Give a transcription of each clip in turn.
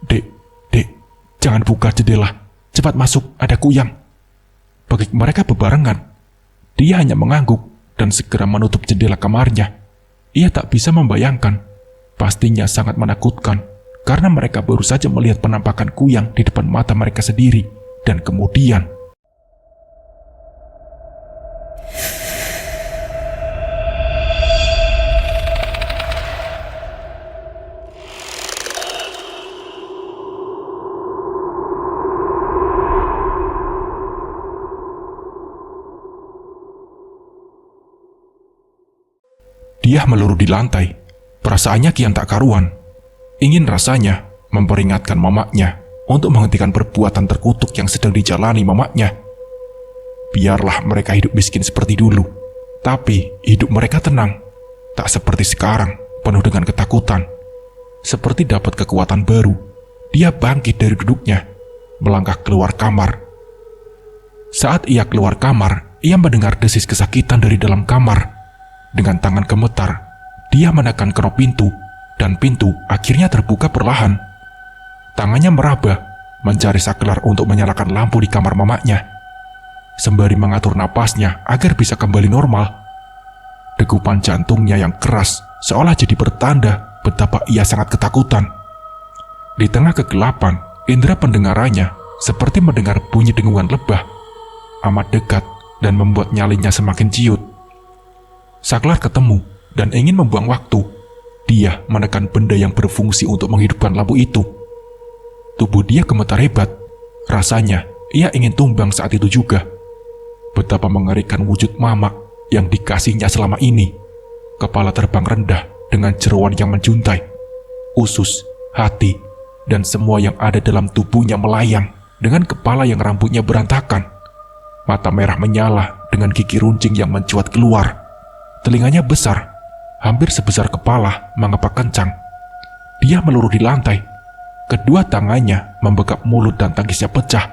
Dek, dek, jangan buka jendela. Cepat masuk, ada kuyang. Bagi mereka bebarengan. Dia hanya mengangguk dan segera menutup jendela kamarnya. Ia tak bisa membayangkan. Pastinya sangat menakutkan, karena mereka baru saja melihat penampakan kuyang di depan mata mereka sendiri. Dan kemudian... Dia meluru di lantai. Perasaannya kian tak karuan. Ingin rasanya memperingatkan mamaknya untuk menghentikan perbuatan terkutuk yang sedang dijalani mamaknya. Biarlah mereka hidup miskin seperti dulu, tapi hidup mereka tenang. Tak seperti sekarang, penuh dengan ketakutan. Seperti dapat kekuatan baru, dia bangkit dari duduknya, melangkah keluar kamar. Saat ia keluar kamar, ia mendengar desis kesakitan dari dalam kamar. Dengan tangan gemetar, dia menekan knop pintu, dan pintu akhirnya terbuka perlahan. Tangannya meraba, mencari saklar untuk menyalakan lampu di kamar mamaknya, sembari mengatur napasnya agar bisa kembali normal. Degupan jantungnya yang keras seolah jadi pertanda betapa ia sangat ketakutan. Di tengah kegelapan, indera pendengarannya seperti mendengar bunyi dengungan lebah, amat dekat dan membuat nyalinya semakin ciut. Saklar ketemu dan ingin membuang waktu. Dia menekan benda yang berfungsi untuk menghidupkan lampu itu. Tubuh dia gemetar hebat. Rasanya ia ingin tumbang saat itu juga. Betapa mengerikan wujud mamak yang dikasihnya selama ini. Kepala terbang rendah dengan jeroan yang menjuntai. Usus, hati, dan semua yang ada dalam tubuhnya melayang dengan kepala yang rambutnya berantakan. Mata merah menyala dengan gigi runcing yang mencuat keluar. Telinganya besar, hampir sebesar kepala, mengepak kencang. Dia meluru di lantai. Kedua tangannya membekap mulut dan tangisnya pecah.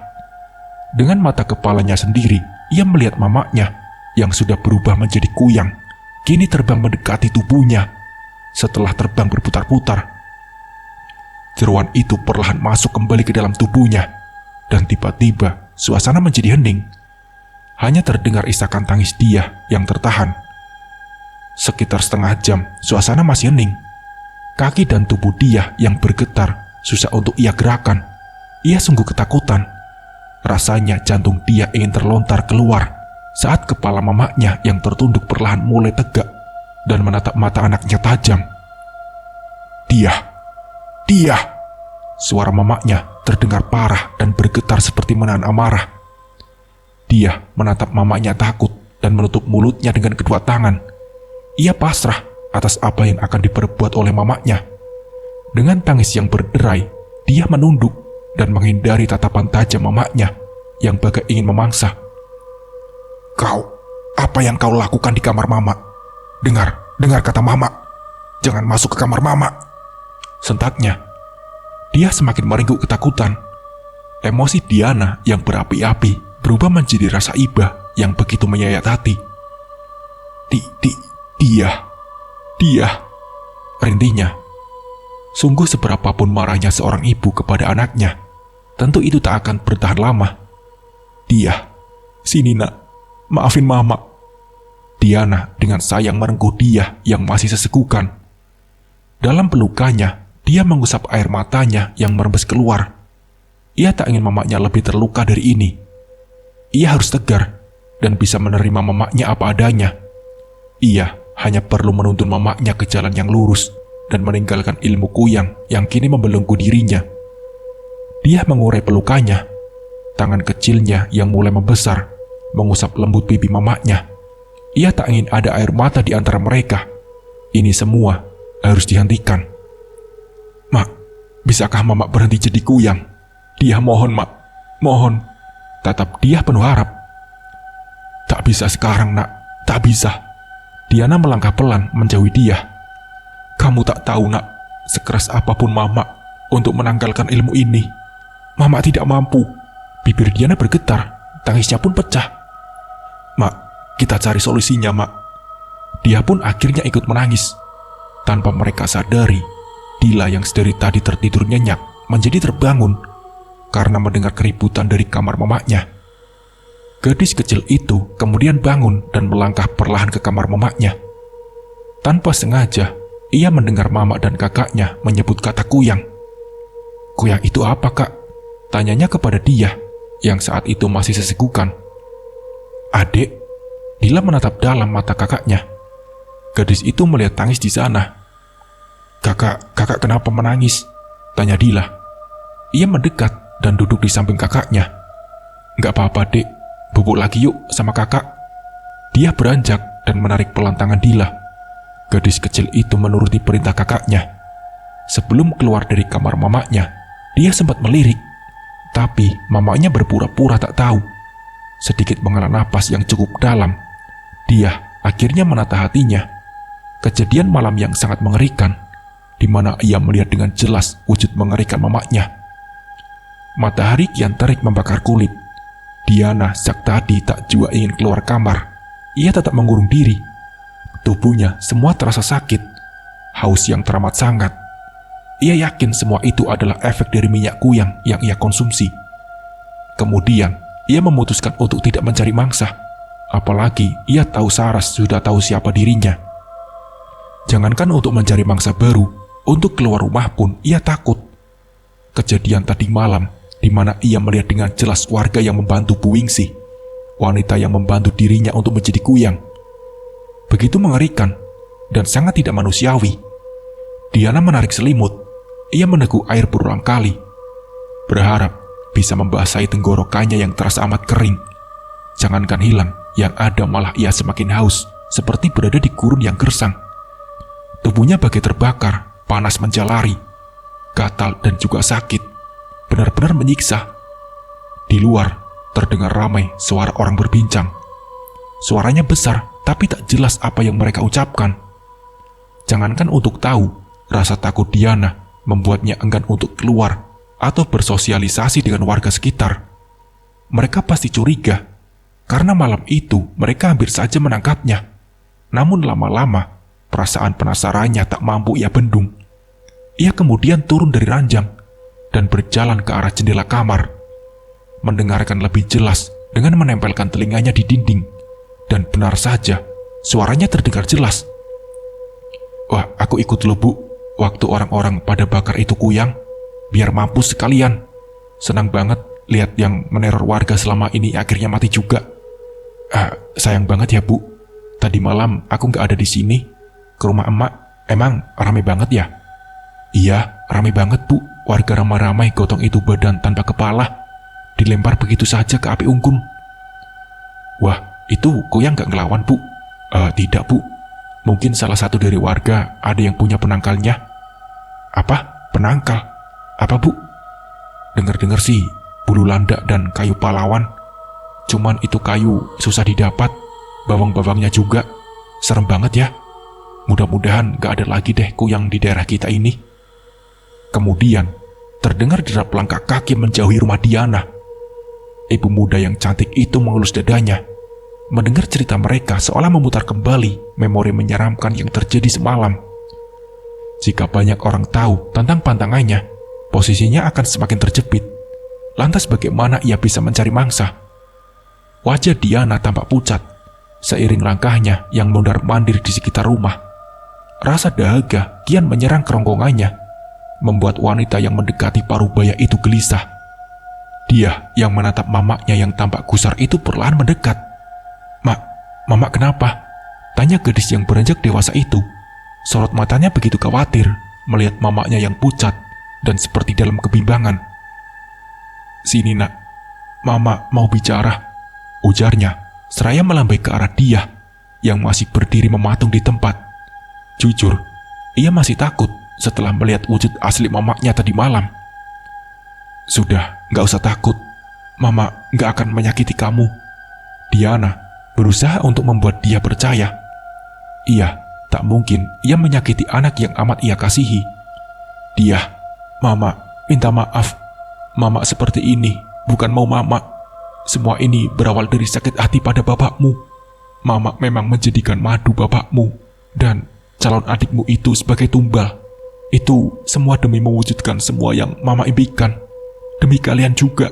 Dengan mata kepalanya sendiri, ia melihat mamaknya yang sudah berubah menjadi kuyang, kini terbang mendekati tubuhnya. Setelah terbang berputar-putar, jeroan itu perlahan masuk kembali ke dalam tubuhnya, dan tiba-tiba suasana menjadi hening. Hanya terdengar isakan tangis dia yang tertahan. Sekitar setengah jam, suasana masih hening. Kaki dan tubuh dia yang bergetar, susah untuk ia gerakan. Ia sungguh ketakutan. Rasanya jantung dia ingin terlontar keluar saat kepala mamaknya yang tertunduk perlahan mulai tegak dan menatap mata anaknya tajam. Dia! Suara mamaknya terdengar parah dan bergetar seperti menahan amarah. Dia menatap mamaknya takut dan menutup mulutnya dengan kedua tangan. Ia pasrah atas apa yang akan diperbuat oleh mamaknya. Dengan tangis yang berderai, dia menunduk dan menghindari tatapan tajam mamaknya yang bagai ingin memangsa. "Kau, apa yang kau lakukan di kamar mama? Dengar kata mama. Jangan masuk ke kamar mama," sentaknya. Dia semakin meringkuk ketakutan. Emosi Diana yang berapi-api berubah menjadi rasa iba yang begitu menyayat hati. Dia, rintinya. Sungguh seberapapun marahnya seorang ibu kepada anaknya, tentu itu tak akan bertahan lama. "Dia, sini nak, maafin mama." Diana dengan sayang merengkuh dia yang masih sesekukan. Dalam pelukannya, dia mengusap air matanya yang merembes keluar. Ia tak ingin mamaknya lebih terluka dari ini. Ia harus tegar dan bisa menerima mamaknya apa adanya. Ia hanya perlu menuntun mamaknya ke jalan yang lurus dan meninggalkan ilmu kuyang yang kini membelenggu dirinya. Dia mengurai pelukannya. Tangan kecilnya yang mulai membesar mengusap lembut pipi mamaknya. Ia tak ingin ada air mata di antara mereka. Ini semua harus dihentikan. "Mak, bisakah mamak berhenti jadi kuyang? Dia mohon, mak, mohon." Tatap dia penuh harap. "Tak bisa sekarang, nak, tak bisa." Diana melangkah pelan menjauhi dia. "Kamu tak tahu, nak, sekeras apapun mama untuk menanggalkan ilmu ini, mama tidak mampu." Bibir Diana bergetar, tangisnya pun pecah. "Mak, kita cari solusinya, mak." Dia pun akhirnya ikut menangis. Tanpa mereka sadari, Dila yang sedari tadi tertidur nyenyak menjadi terbangun karena mendengar keributan dari kamar mamanya. Gadis kecil itu kemudian bangun dan melangkah perlahan ke kamar mamanya. Tanpa sengaja, ia mendengar mama dan kakaknya menyebut kata kuyang. "Kuyang itu apa, Kak?" tanyanya kepada dia yang saat itu masih sesekukan. "Adik." Dila menatap dalam mata kakaknya. Gadis itu melihat tangis di sana. Kakak kenapa menangis?" tanya Dila. Ia mendekat dan duduk di samping kakaknya. "Nggak apa-apa, Dek. Bubuk lagi yuk sama kakak." Dia beranjak dan menarik pelan tangan Dila. Gadis kecil itu menuruti perintah kakaknya. Sebelum keluar dari kamar mamanya, dia sempat melirik. Tapi mamanya berpura-pura tak tahu. Sedikit menghela napas yang cukup dalam, dia akhirnya menata hatinya. Kejadian malam yang sangat mengerikan, di mana ia melihat dengan jelas wujud mengerikan mamanya. Matahari kian terik membakar kulit. Diana sejak tadi tak jua ingin keluar kamar. Ia tetap mengurung diri. Tubuhnya semua terasa sakit, haus yang teramat sangat. Ia yakin semua itu adalah efek dari minyak kuyang yang ia konsumsi. Kemudian, ia memutuskan untuk tidak mencari mangsa. Apalagi ia tahu Saras sudah tahu siapa dirinya. Jangankan untuk mencari mangsa baru, untuk keluar rumah pun ia takut. Kejadian tadi malam, di mana ia melihat dengan jelas warga yang membantu Bu Wingsi, wanita yang membantu dirinya untuk menjadi kuyang. Begitu mengerikan dan sangat tidak manusiawi. Diana menarik selimut. Ia meneguk air berulang kali, berharap bisa membasahi tenggorokannya yang terasa amat kering. Jangankan hilang, yang ada malah ia semakin haus, seperti berada di gurun yang gersang. Tubuhnya bagai terbakar, panas menjalari, gatal dan juga sakit, benar-benar menyiksa. Di luar, terdengar ramai suara orang berbincang. Suaranya besar, tapi tak jelas apa yang mereka ucapkan. Jangankan untuk tahu, rasa takut Diana membuatnya enggan untuk keluar atau bersosialisasi dengan warga sekitar. Mereka pasti curiga, karena malam itu mereka hampir saja menangkapnya. Namun lama-lama, perasaan penasarannya tak mampu ia bendung. Ia kemudian turun dari ranjang dan berjalan ke arah jendela kamar, mendengarkan lebih jelas dengan menempelkan telinganya di dinding. Dan benar saja, suaranya terdengar jelas. "Wah, aku ikut dulu, Bu. Waktu orang-orang pada bakar itu kuyang, biar mampus sekalian. Senang banget lihat yang meneror warga selama ini akhirnya mati juga. Sayang banget ya, Bu. Tadi malam aku nggak ada di sini. Ke rumah emak, emang ramai banget ya?" "Iya, ramai banget, Bu. Warga ramai-ramai gotong itu badan tanpa kepala, dilempar begitu saja ke api unggun." "Wah, itu kuyang nggak ngelawan, Bu?" Tidak, Bu. Mungkin salah satu dari warga ada yang punya penangkalnya." "Apa? Penangkal? Apa, Bu?" "Dengar-dengar sih, bulu landak dan kayu pahlawan. Cuman itu kayu susah didapat, bawang-bawangnya juga. Serem banget ya. Mudah-mudahan gak ada lagi deh kuyang di daerah kita ini." Kemudian, terdengar derap langkah kaki menjauhi rumah Diana. Ibu muda yang cantik itu mengelus dadanya. Mendengar cerita mereka seolah memutar kembali memori menyeramkan yang terjadi semalam. Jika banyak orang tahu tentang pantangannya, posisinya akan semakin terjepit. Lantas bagaimana ia bisa mencari mangsa? Wajah Diana tampak pucat, seiring langkahnya yang mondar-mandir di sekitar rumah. Rasa dahaga kian menyerang kerongkongannya, membuat wanita yang mendekati Parubaya itu gelisah. Dia yang menatap mamanya yang tampak gusar itu perlahan mendekat. Mama kenapa?" tanya gadis yang beranjak dewasa itu. Sorot matanya begitu khawatir melihat mamanya yang pucat dan seperti dalam kebimbangan. "Sini, Nak. Mama mau bicara," ujarnya, seraya melambai ke arah dia yang masih berdiri mematung di tempat. Jujur, ia masih takut setelah melihat wujud asli mamanya tadi malam. "Sudah, gak usah takut. Mama gak akan menyakiti kamu." Diana berusaha untuk membuat dia percaya. Iya, tak mungkin ia menyakiti anak yang amat ia kasihi. "Mama, minta maaf. Mama seperti ini bukan mau Mama. Semua ini berawal dari sakit hati pada bapakmu. Mama memang menjadikan Madu bapakmu dan calon adikmu itu sebagai tumbal. Itu semua demi mewujudkan semua yang Mama impikan. Demi kalian juga.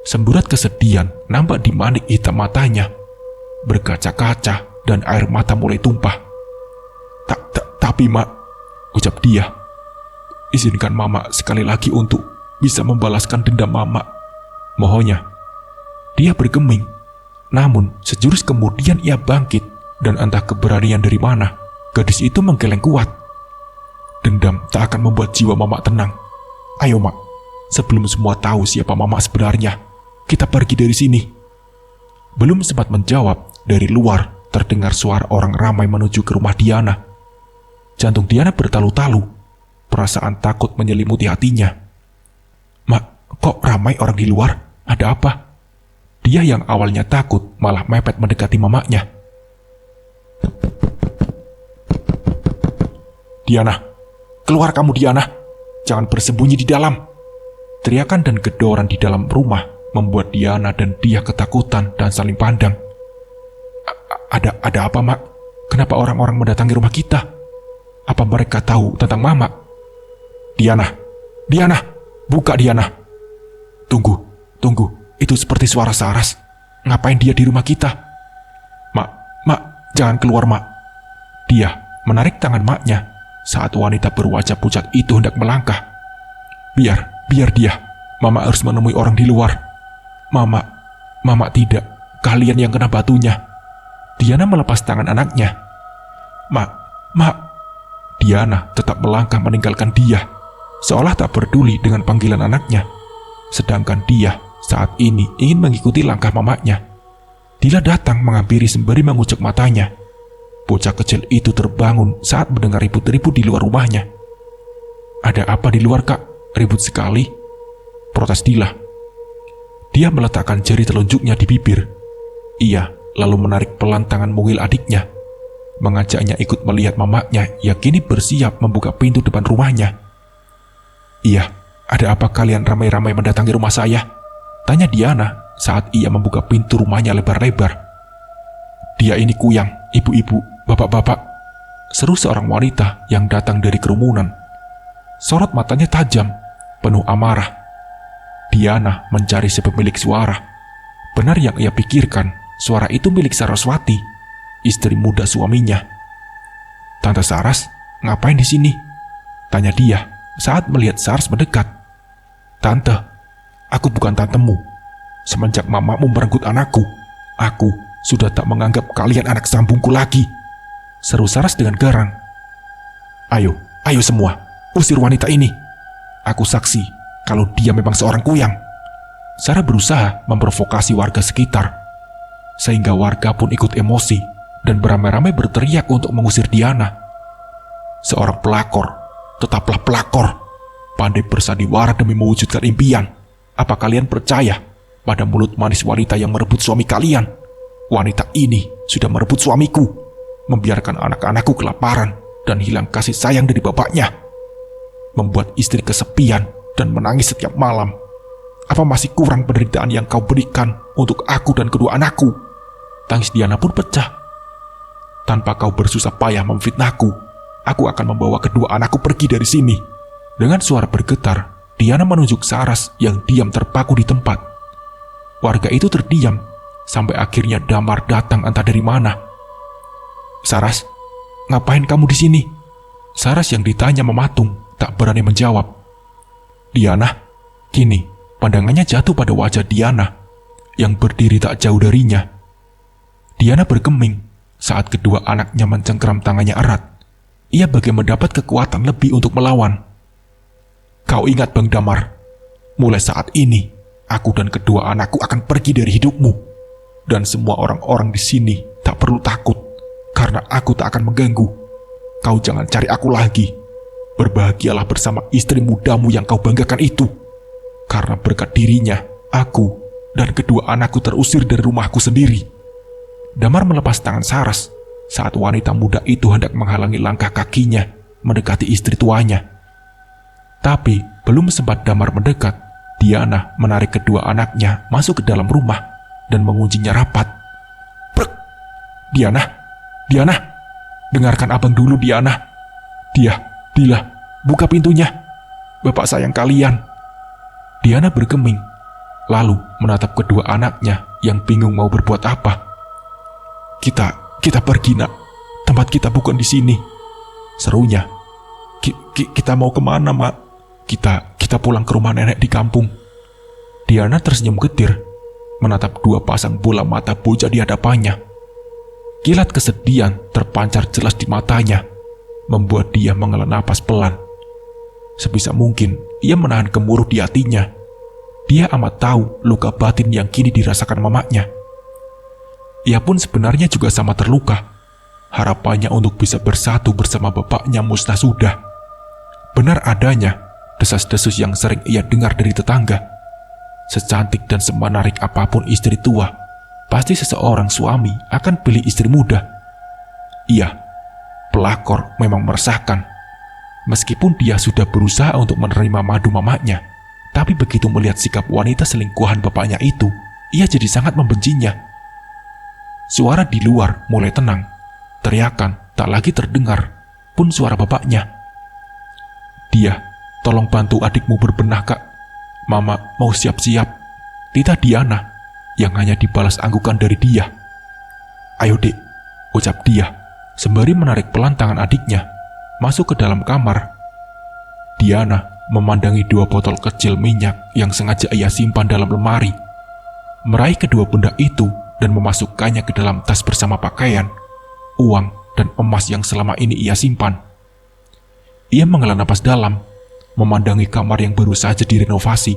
Semburat kesedihan nampak di manik hitam matanya. Berkaca-kaca dan air mata mulai tumpah. Tapi Mak, ucap dia, izinkan Mama sekali lagi untuk bisa membalaskan dendam Mama. Mohonnya. Dia bergeming. Namun sejurus kemudian ia bangkit, dan entah keberanian dari mana, gadis itu menggeleng kuat. Dendam tak akan membuat jiwa Mama tenang. Ayo Mak, sebelum semua tahu siapa Mama sebenarnya, kita pergi dari sini. Belum sempat menjawab, dari luar terdengar suara orang ramai menuju ke rumah Diana. Jantung Diana bertalu-talu. Perasaan takut menyelimuti hatinya. Mak, kok ramai orang di luar? Ada apa? Dia yang awalnya takut malah mepet mendekati mamanya. Diana, keluar kamu Diana. Jangan bersembunyi di dalam. Teriakan dan gedoran di dalam rumah membuat Diana dan dia ketakutan dan saling pandang. Ada apa, Mak? Kenapa orang-orang mendatangi rumah kita? Apa mereka tahu tentang Mama? Diana, buka Diana. Tunggu, itu seperti suara Saras. Ngapain dia di rumah kita? Mak, jangan keluar Mak. Dia menarik tangan maknya saat wanita berwajah pucat itu hendak melangkah. Biar dia. Mama harus menemui orang di luar. Mama tidak. Kalian yang kena batunya. Diana melepas tangan anaknya. Mak. Diana tetap melangkah meninggalkan dia, seolah tak peduli dengan panggilan anaknya. Sedangkan dia saat ini ingin mengikuti langkah mamanya. Dila datang menghampiri sembari mengucek matanya. Bocah kecil itu terbangun saat mendengar ribut-ribut di luar rumahnya. Ada apa di luar, Kak? Ribut sekali, protes Dila. Dia meletakkan jari telunjuknya di bibir. Ia lalu menarik pelan tangan mungil adiknya, mengajaknya ikut melihat mamanya yang kini bersiap membuka pintu depan rumahnya. Iya, ada apa kalian ramai-ramai mendatangi rumah saya? Tanya Diana saat ia membuka pintu rumahnya lebar-lebar. Dia ini Kuyang, ibu-ibu, bapak-bapak, seru seorang wanita yang datang dari kerumunan. Sorot matanya tajam, penuh amarah. Diana mencari si pemilik suara. Benar yang ia pikirkan, suara itu milik Saraswati, istri muda suaminya. Tante Saras, ngapain di sini? Tanya dia saat melihat Saras mendekat. Tante, aku bukan tantemu. Semenjak mamamu merenggut anakku, aku sudah tak menganggap kalian anak sambungku lagi. Seru Saras dengan garang. Ayo semua, usir wanita ini. Aku saksi kalau dia memang seorang Kuyang. Sarah berusaha memprovokasi warga sekitar, sehingga warga pun ikut emosi dan beramai-ramai berteriak untuk mengusir Diana. Seorang pelakor, tetaplah pelakor, pandai bersandiwara demi mewujudkan impian. Apa kalian percaya pada mulut manis wanita yang merebut suami kalian? Wanita ini sudah merebut suamiku, membiarkan anak-anakku kelaparan dan hilang kasih sayang dari bapaknya, membuat istri kesepian dan menangis setiap malam. Apa masih kurang penderitaan yang kau berikan untuk aku dan kedua anakku? Tangis Diana pun pecah. Tanpa kau bersusah payah memfitnahku, aku akan membawa kedua anakku pergi dari sini. Dengan suara bergetar, Diana menunjuk Saras yang diam terpaku di tempat. Warga itu terdiam, sampai akhirnya Damar datang entah dari mana. Saras, ngapain kamu di sini? Saras yang ditanya mematung, tak berani menjawab. Diana, kini pandangannya jatuh pada wajah Diana yang berdiri tak jauh darinya. Diana bergeming saat kedua anaknya mencengkeram tangannya erat. Ia bagai mendapat kekuatan lebih untuk melawan. Kau ingat Bang Damar, mulai saat ini aku dan kedua anakku akan pergi dari hidupmu, dan semua orang-orang di sini tak perlu takut karena aku tak akan mengganggu. Kau jangan cari aku lagi. Berbahagialah bersama istri mudamu yang kau banggakan itu. Karena berkat dirinya, aku dan kedua anakku terusir dari rumahku sendiri. Damar melepas tangan Saras saat wanita muda itu hendak menghalangi langkah kakinya mendekati istri tuanya. Tapi belum sempat Damar mendekat, Diana menarik kedua anaknya masuk ke dalam rumah dan menguncinya rapat. Brek! Diana, dengarkan abang dulu Diana. Dila, buka pintunya. Bapak sayang kalian. Diana bergeming, lalu menatap kedua anaknya yang bingung mau berbuat apa. Kita pergi, Nak. Tempat kita bukan di sini, serunya. Kita mau kemana, Mak? Kita pulang ke rumah nenek di kampung. Diana tersenyum getir, menatap dua pasang bola mata bocah di hadapannya. Kilat kesedihan terpancar jelas di matanya, membuat dia menghela napas pelan. Sebisa mungkin, ia menahan gemuruh di hatinya. Dia amat tahu luka batin yang kini dirasakan mamanya. Ia pun sebenarnya juga sama terluka. Harapannya untuk bisa bersatu bersama bapaknya musnah sudah. Benar adanya desas-desus yang sering ia dengar dari tetangga. Secantik dan semenarik apapun istri tua, pasti seseorang suami akan pilih istri muda. Iya, pelakor memang meresahkan. Meskipun dia sudah berusaha untuk menerima madu mamanya, tapi begitu melihat sikap wanita selingkuhan bapaknya itu, ia jadi sangat membencinya. Suara di luar mulai tenang. Teriakan tak lagi terdengar, pun suara bapaknya. Dia, tolong bantu adikmu berbenah, Kak. Mama mau siap-siap. Tita Diana, yang hanya dibalas anggukan dari dia. Ayo, Dek, ucap dia, sembari menarik pelan tangan adiknya masuk ke dalam kamar. Diana memandangi dua botol kecil minyak yang sengaja ia simpan dalam lemari. Meraih kedua benda itu dan memasukkannya ke dalam tas bersama pakaian, uang, dan emas yang selama ini ia simpan. Ia menghela napas dalam, memandangi kamar yang baru saja direnovasi.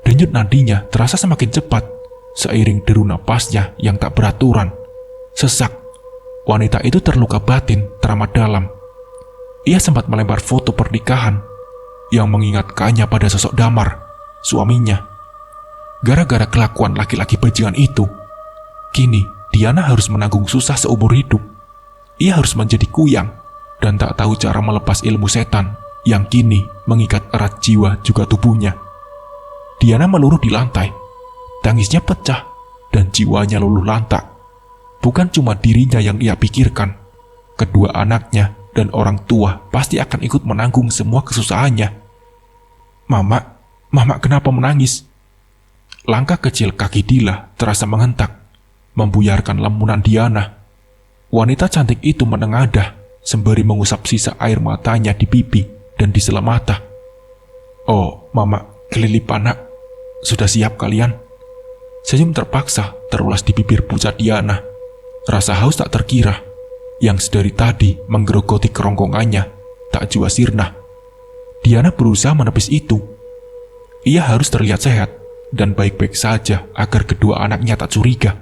Denyut nadinya terasa semakin cepat, seiring deru napasnya yang tak beraturan. Sesak, wanita itu terluka batin teramat dalam. Ia sempat melempar foto pernikahan yang mengingatkannya pada sosok Damar, suaminya. Gara-gara kelakuan laki-laki bajingan itu, kini Diana harus menanggung susah seumur hidup. Ia harus menjadi kuyang dan tak tahu cara melepas ilmu setan yang kini mengikat erat jiwa juga tubuhnya. Diana meluruh di lantai, tangisnya pecah dan jiwanya luluh lantak. Bukan cuma dirinya yang ia pikirkan, kedua anaknya dan orang tua pasti akan ikut menanggung semua kesusahannya. Mama kenapa menangis? Langkah kecil kaki Dila terasa menghentak, membuyarkan lamunan Diana. Wanita cantik itu menengadah sembari mengusap sisa air matanya di pipi dan di sela mata. Oh, Mama, kelilipan, Nak. Sudah siap kalian? Senyum terpaksa terulas di bibir pucat Diana. Rasa haus tak terkira yang sedari tadi menggerogoti kerongkongannya tak jua sirna. Diana berusaha menepis itu. Ia harus terlihat sehat dan baik-baik saja agar kedua anaknya tak curiga.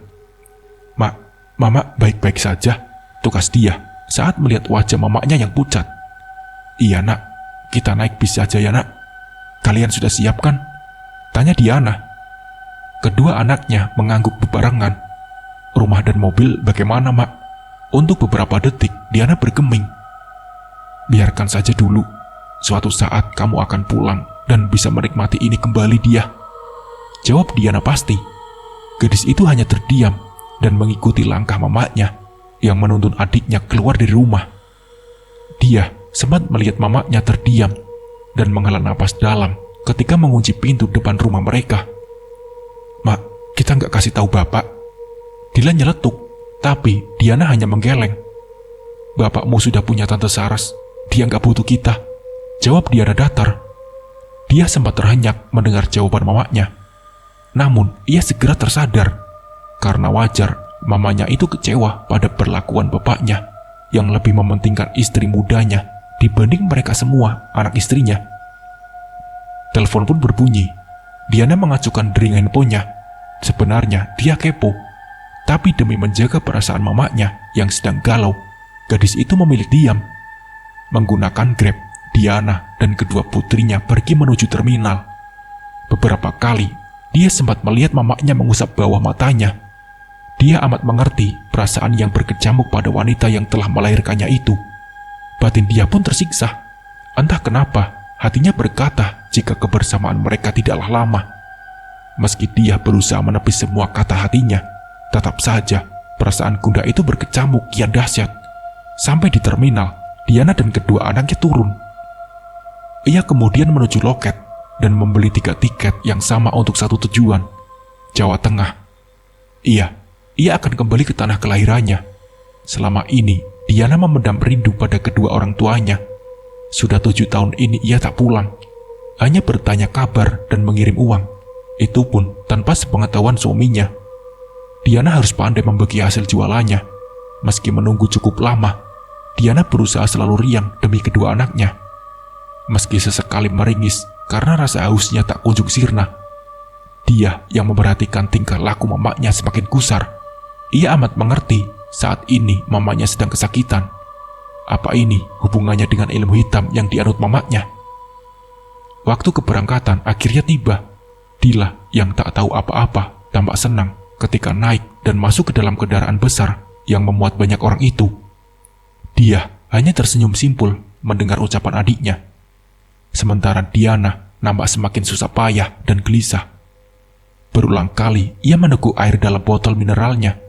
Mama baik-baik saja, tukas dia saat melihat wajah mamanya yang pucat. Iya, Nak, kita naik bis saja ya, Nak. Kalian sudah siap kan? Tanya Diana. Kedua anaknya mengangguk bebarengan. Rumah dan mobil bagaimana, Mak? Untuk beberapa detik, Diana bergeming. Biarkan saja dulu. Suatu saat kamu akan pulang dan bisa menikmati ini kembali, dia. Jawab Diana pasti. Gadis itu hanya terdiam dan mengikuti langkah mamanya yang menuntun adiknya keluar dari rumah. Dia sempat melihat mamanya terdiam dan menghela napas dalam ketika mengunci pintu depan rumah mereka. Mak, kita nggak kasih tahu Bapak. Dila nyeletuk. Tapi Diana hanya menggeleng. Bapakmu sudah punya Tante Saras, dia nggak butuh kita. Jawab Diana datar. Dia sempat terhenyak mendengar jawaban mamanya. Namun ia segera tersadar, karena wajar mamanya itu kecewa pada perlakuan bapaknya yang lebih mementingkan istri mudanya dibanding mereka semua anak istrinya. Telepon pun berbunyi. Diana mengacukan dering handphonenya. Sebenarnya dia kepo, tapi demi menjaga perasaan mamanya yang sedang galau, gadis itu memilih diam. Menggunakan Grab, Diana dan kedua putrinya pergi menuju terminal. Beberapa kali, dia sempat melihat mamanya mengusap bawah matanya. Dia amat mengerti perasaan yang berkecamuk pada wanita yang telah melahirkannya itu. Batin dia pun tersiksa. Entah kenapa, hatinya berkata jika kebersamaan mereka tidaklah lama. Meski dia berusaha menepis semua kata hatinya, tetap saja perasaan Gunda itu berkecamuk kian dahsyat. Sampai di terminal, Diana dan kedua anaknya turun. Ia kemudian menuju loket dan membeli 3 tiket yang sama untuk satu tujuan, Jawa Tengah. Ia akan kembali ke tanah kelahirannya. Selama ini, Diana memendam rindu pada kedua orang tuanya. Sudah 7 tahun ini ia tak pulang, hanya bertanya kabar dan mengirim uang. Itu pun tanpa sepengetahuan suaminya. Diana harus pandai membagi hasil jualannya. Meski menunggu cukup lama, Diana berusaha selalu riang demi kedua anaknya. Meski sesekali meringis karena rasa hausnya tak kunjung sirna, dia yang memperhatikan tingkah laku mamanya semakin gusar. Ia amat mengerti saat ini mamanya sedang kesakitan. Apa ini hubungannya dengan ilmu hitam yang dianut mamanya? Waktu keberangkatan akhirnya tiba. Dila yang tak tahu apa-apa tampak senang ketika naik dan masuk ke dalam kendaraan besar yang memuat banyak orang itu. Dia hanya tersenyum simpul mendengar ucapan adiknya. Sementara Diana nampak semakin susah payah dan gelisah. Berulang kali ia meneguk air dalam botol mineralnya.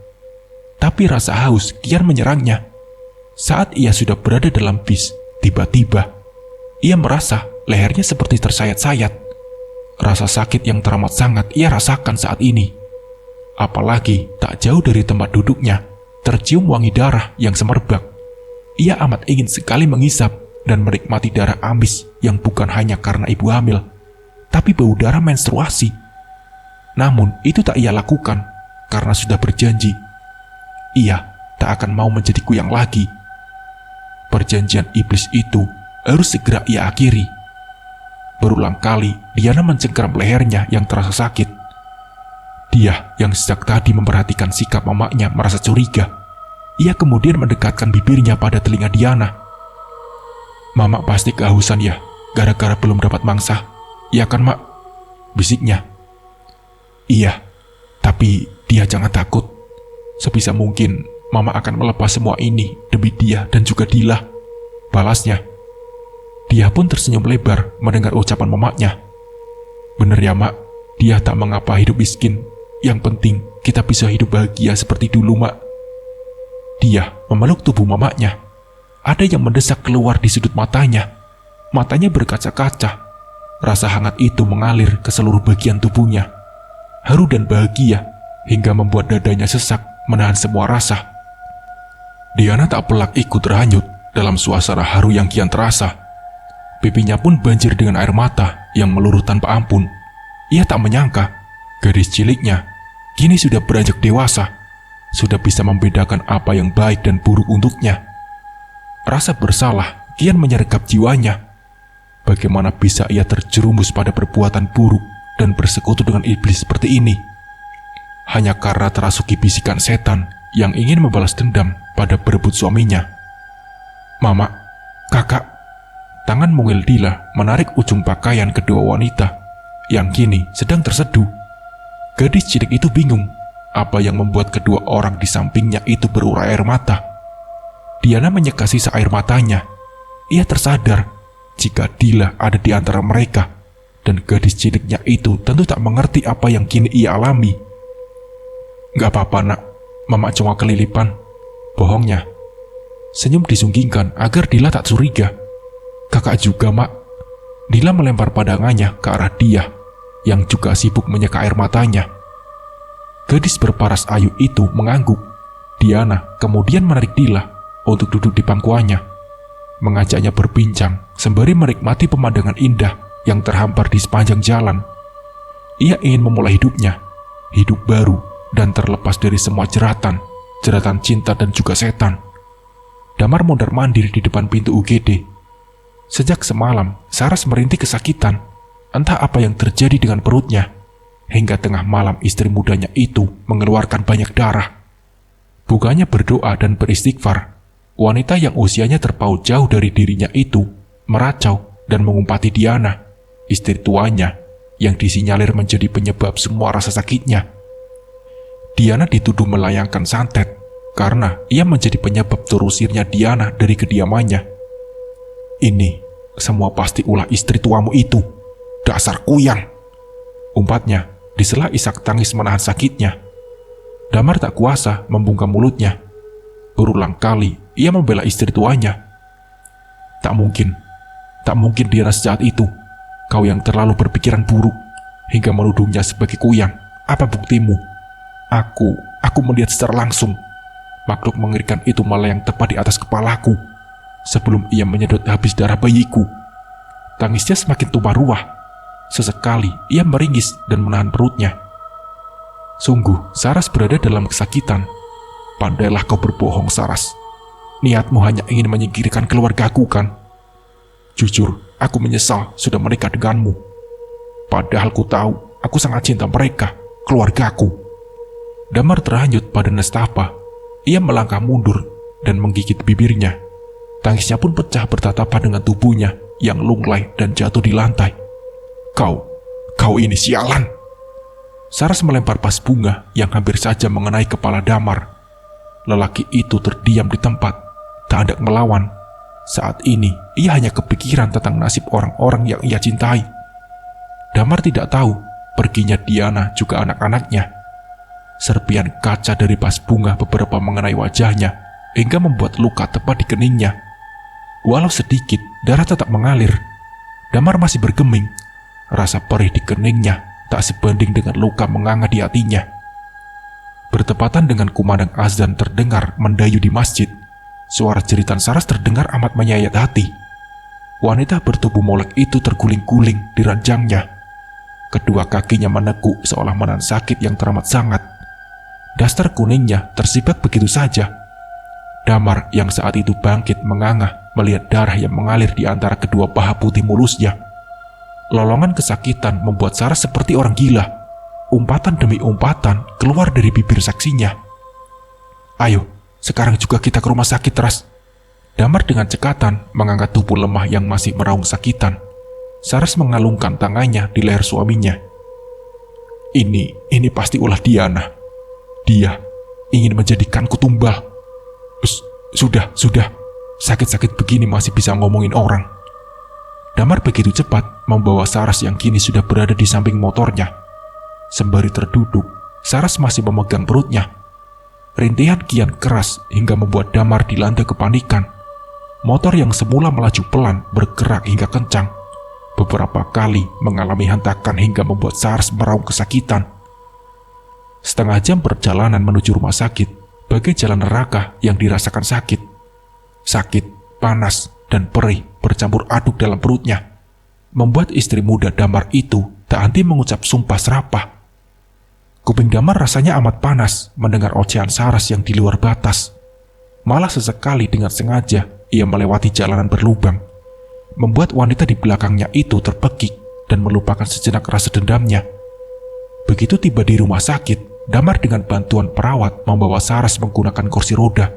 Tapi rasa haus kian menyerangnya. Saat ia sudah berada dalam bis, tiba-tiba ia merasa lehernya seperti tersayat-sayat. Rasa sakit yang teramat sangat ia rasakan saat ini. Apalagi tak jauh dari tempat duduknya, tercium wangi darah yang semerbak. Ia amat ingin sekali menghisap dan menikmati darah amis yang bukan hanya karena ibu hamil, tapi bau darah menstruasi. Namun itu tak ia lakukan karena sudah berjanji. Ia tak akan mau menjadi kuyang lagi. Perjanjian iblis itu harus segera ia akhiri. Berulang kali Diana mencengkeram lehernya yang terasa sakit. Dia yang sejak tadi memperhatikan sikap mamanya merasa curiga. Ia kemudian mendekatkan bibirnya pada telinga Diana. "Mama pasti kehausan ya, gara-gara belum dapat mangsa. Iya kan, Mak?" bisiknya. "Iya, tapi dia jangan takut. Sebisa mungkin Mama akan melepas semua ini demi dia dan juga Dila," balasnya. Dia pun tersenyum lebar mendengar ucapan mamanya. "Bener ya, Mak, dia tak mengapa hidup miskin. Yang penting kita bisa hidup bahagia seperti dulu, Mak." Dia memeluk tubuh mamanya. Ada yang mendesak keluar di sudut matanya. Matanya berkaca-kaca. Rasa hangat itu mengalir ke seluruh bagian tubuhnya. Haru dan bahagia hingga membuat dadanya sesak menahan semua rasa. Diana tak pelak ikut terhanyut dalam suasana haru yang kian terasa. Pipinya pun banjir dengan air mata yang meluruh tanpa ampun. Ia tak menyangka gadis ciliknya kini sudah beranjak dewasa, sudah bisa membedakan apa yang baik dan buruk untuknya. Rasa bersalah kian menyergap jiwanya. Bagaimana bisa ia terjerumus pada perbuatan buruk dan bersekutu dengan iblis seperti ini? Hanya karena terasuki bisikan setan yang ingin membalas dendam pada berebut suaminya. "Mama, Kakak." Tangan mungil Dila menarik ujung pakaian kedua wanita yang kini sedang terseduh. Gadis cilik itu bingung apa yang membuat kedua orang di sampingnya itu berurai air mata. Diana menyeka sisa air matanya. Ia tersadar jika Dila ada di antara mereka, dan gadis ciliknya itu tentu tak mengerti apa yang kini ia alami. "Gak apa-apa, Nak. Mama cuma kelilipan," bohongnya. Senyum disunggingkan agar Dila tak curiga. "Kakak juga, Mak." Dila melempar pandangannya ke arah dia, yang juga sibuk menyeka air matanya. Gadis berparas ayu itu mengangguk. Diana kemudian menarik Dila untuk duduk di pangkuannya, mengajaknya berbincang sembari menikmati pemandangan indah yang terhampar di sepanjang jalan. Ia ingin memulai hidupnya, hidup baru dan terlepas dari semua jeratan cinta dan juga setan. Damar mondar-mandir di depan pintu UGD. Sejak semalam, Saras merintih kesakitan. Entah apa yang terjadi dengan perutnya. Hingga tengah malam istri mudanya itu mengeluarkan banyak darah. Bukannya berdoa dan beristighfar, wanita yang usianya terpaut jauh dari dirinya itu meracau dan mengumpati Diana, istri tuanya, yang disinyalir menjadi penyebab semua rasa sakitnya. Diana dituduh melayangkan santet karena ia menjadi penyebab terusirnya Diana dari kediamannya. "Ini semua pasti ulah istri tuamu itu, dasar kuyang," umpatnya di sela isak tangis menahan sakitnya. Damar tak kuasa membungkam mulutnya. Berulang kali ia membela istri tuanya. Tak mungkin. Tak mungkin Diana sejahat itu. Kau yang terlalu berpikiran buruk hingga menuduhnya sebagai kuyang. Apa buktimu? Aku melihat secara langsung. Makhluk mengerikan itu melayang tepat di atas kepalaku sebelum ia menyedot habis darah bayiku. Tangisnya semakin tumpah ruah. Sesekali ia meringis dan menahan perutnya. Sungguh, Saras berada dalam kesakitan. Pandailah kau berbohong, Saras. Niatmu hanya ingin menyingkirkan keluargaku, kan? Jujur, aku menyesal sudah menikah denganmu. Padahal ku tahu, aku sangat cinta mereka, keluargaku. Damar terhanyut pada nestapa. Ia melangkah mundur dan menggigit bibirnya. Tangisnya pun pecah bertatapan dengan tubuhnya yang lunglai dan jatuh di lantai. Kau ini sialan. Saras melempar vas bunga yang hampir saja mengenai kepala Damar. Lelaki itu terdiam di tempat, tak hendak melawan. Saat ini, ia hanya kepikiran tentang nasib orang-orang yang ia cintai. Damar tidak tahu perginya Diana juga anak-anaknya. Serpian kaca dari vas bunga beberapa mengenai wajahnya hingga membuat luka tepat di keningnya. Walau sedikit, darah tetap mengalir. Damar masih bergeming. Rasa perih di keningnya tak sebanding dengan luka menganga di hatinya. Bertepatan dengan kumandang azan terdengar mendayu di masjid, suara jeritan Saras terdengar amat menyayat hati. Wanita bertubuh molek itu terguling-guling di ranjangnya. Kedua kakinya menekuk seolah menahan sakit yang teramat sangat. Daster kuningnya tersibak begitu saja. Damar yang saat itu bangkit menganga melihat darah yang mengalir di antara kedua paha putih mulusnya. Lolongan kesakitan membuat Saras seperti orang gila. Umpatan demi umpatan keluar dari bibir saksinya. Ayo, sekarang juga kita ke rumah sakit, Ras. Damar dengan cekatan mengangkat tubuh lemah yang masih meraung sakitan. Saras mengalungkan tangannya di leher suaminya. Ini pasti ulah Diana. Dia ingin menjadikanku tumbal. Sudah. Sakit-sakit begini masih bisa ngomongin orang. Damar begitu cepat membawa Saras yang kini sudah berada di samping motornya. Sembari terduduk, Saras masih memegang perutnya. Rintihan kian keras hingga membuat Damar dilanda kepanikan. Motor yang semula melaju pelan bergerak hingga kencang. Beberapa kali mengalami hentakan hingga membuat Saras meraung kesakitan. Setengah jam perjalanan menuju rumah sakit, bagai jalan neraka yang dirasakan sakit. Sakit, panas, dan perih bercampur aduk dalam perutnya, membuat istri muda Damar itu tak henti mengucap sumpah serapah. Kuping Damar rasanya amat panas mendengar ocehan Saras yang di luar batas. Malah sesekali dengan sengaja ia melewati jalanan berlubang, membuat wanita di belakangnya itu terpekik dan melupakan sejenak rasa dendamnya. Begitu tiba di rumah sakit, Damar dengan bantuan perawat membawa Saras menggunakan kursi roda.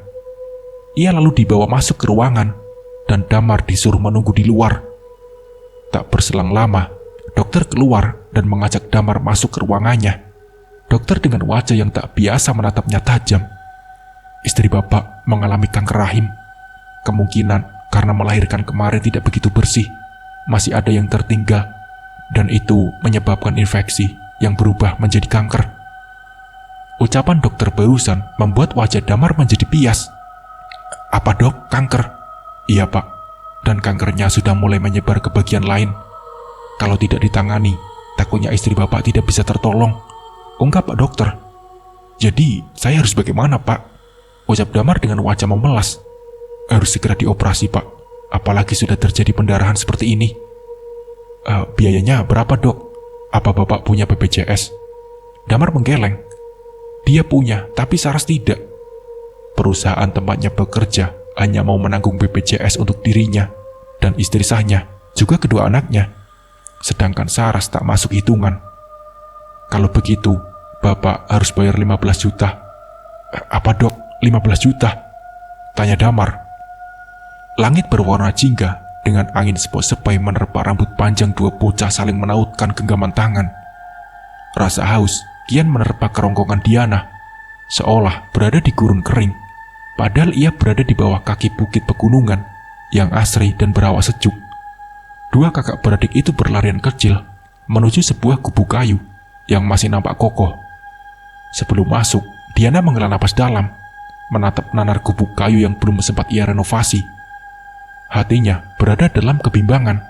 Ia lalu dibawa masuk ke ruangan dan Damar disuruh menunggu di luar. Tak berselang lama, dokter keluar dan mengajak Damar masuk ke ruangannya. Dokter dengan wajah yang tak biasa menatapnya tajam. Istri bapak mengalami kanker rahim. Kemungkinan karena melahirkan kemarin tidak begitu bersih, masih ada yang tertinggal, dan itu menyebabkan infeksi yang berubah menjadi kanker. Ucapan dokter barusan membuat wajah Damar menjadi pias. Apa dok, kanker? Iya pak, dan kankernya sudah mulai menyebar ke bagian lain. Kalau tidak ditangani, takutnya istri bapak tidak bisa tertolong, ungkap pak dokter. Jadi saya harus bagaimana pak? Ucap Damar dengan wajah memelas. Harus segera dioperasi pak, apalagi sudah terjadi pendarahan seperti ini. Biayanya berapa dok? Apa bapak punya BPJS? Damar menggeleng. Dia punya, tapi Saras tidak. Perusahaan tempatnya bekerja hanya mau menanggung BPJS untuk dirinya dan istri sahnya, juga kedua anaknya. Sedangkan Saras tak masuk hitungan. Kalau begitu, bapak harus bayar 15 juta. Apa dok, 15 juta? Tanya Damar. Langit berwarna jingga dengan angin sepoi-sepoi menerpa rambut panjang dua bocah saling menautkan genggaman tangan. Rasa haus kian menerpa kerongkongan Diana, seolah berada di gurun kering. Padahal ia berada di bawah kaki bukit pegunungan yang asri dan berawa sejuk. Dua kakak beradik itu berlarian kecil menuju sebuah gubuk kayu yang masih nampak kokoh. Sebelum masuk, Diana menghela napas dalam, menatap nanar gubuk kayu yang belum sempat ia renovasi. Hatinya berada dalam kebimbangan.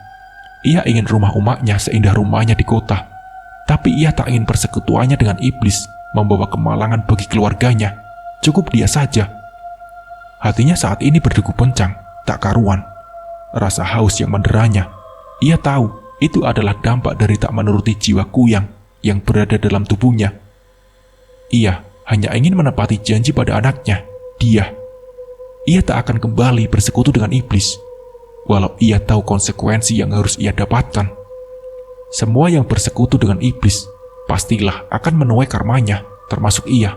Ia ingin rumah umaknya seindah rumahnya di kota, tapi ia tak ingin persekutuannya dengan iblis membawa kemalangan bagi keluarganya. Cukup dia saja. Hatinya saat ini berdegup kencang, tak karuan. Rasa haus yang menderanya. Ia tahu itu adalah dampak dari tak menuruti jiwa kuyang yang berada dalam tubuhnya. Ia hanya ingin menepati janji pada anaknya, dia. Ia tak akan kembali bersekutu dengan iblis, walau ia tahu konsekuensi yang harus ia dapatkan. Semua yang bersekutu dengan iblis pastilah akan menuai karmanya, termasuk ia.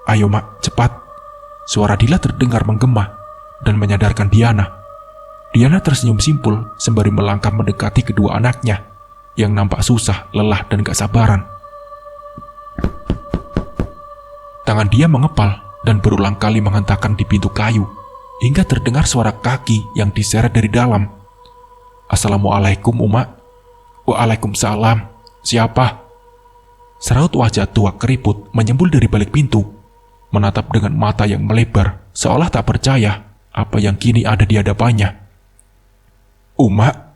Ayo mak, cepat. Suara Dila terdengar menggema dan menyadarkan Diana. Diana tersenyum simpul sembari melangkah mendekati kedua anaknya yang nampak susah, lelah, dan gak sabaran. Tangan dia mengepal dan berulang kali menghentakkan di pintu kayu hingga terdengar suara kaki yang diseret dari dalam. Assalamualaikum, Umak. Waalaikumsalam. Siapa? Seraut wajah tua keriput menyembul dari balik pintu, menatap dengan mata yang melebar seolah tak percaya apa yang kini ada di hadapannya. Umak.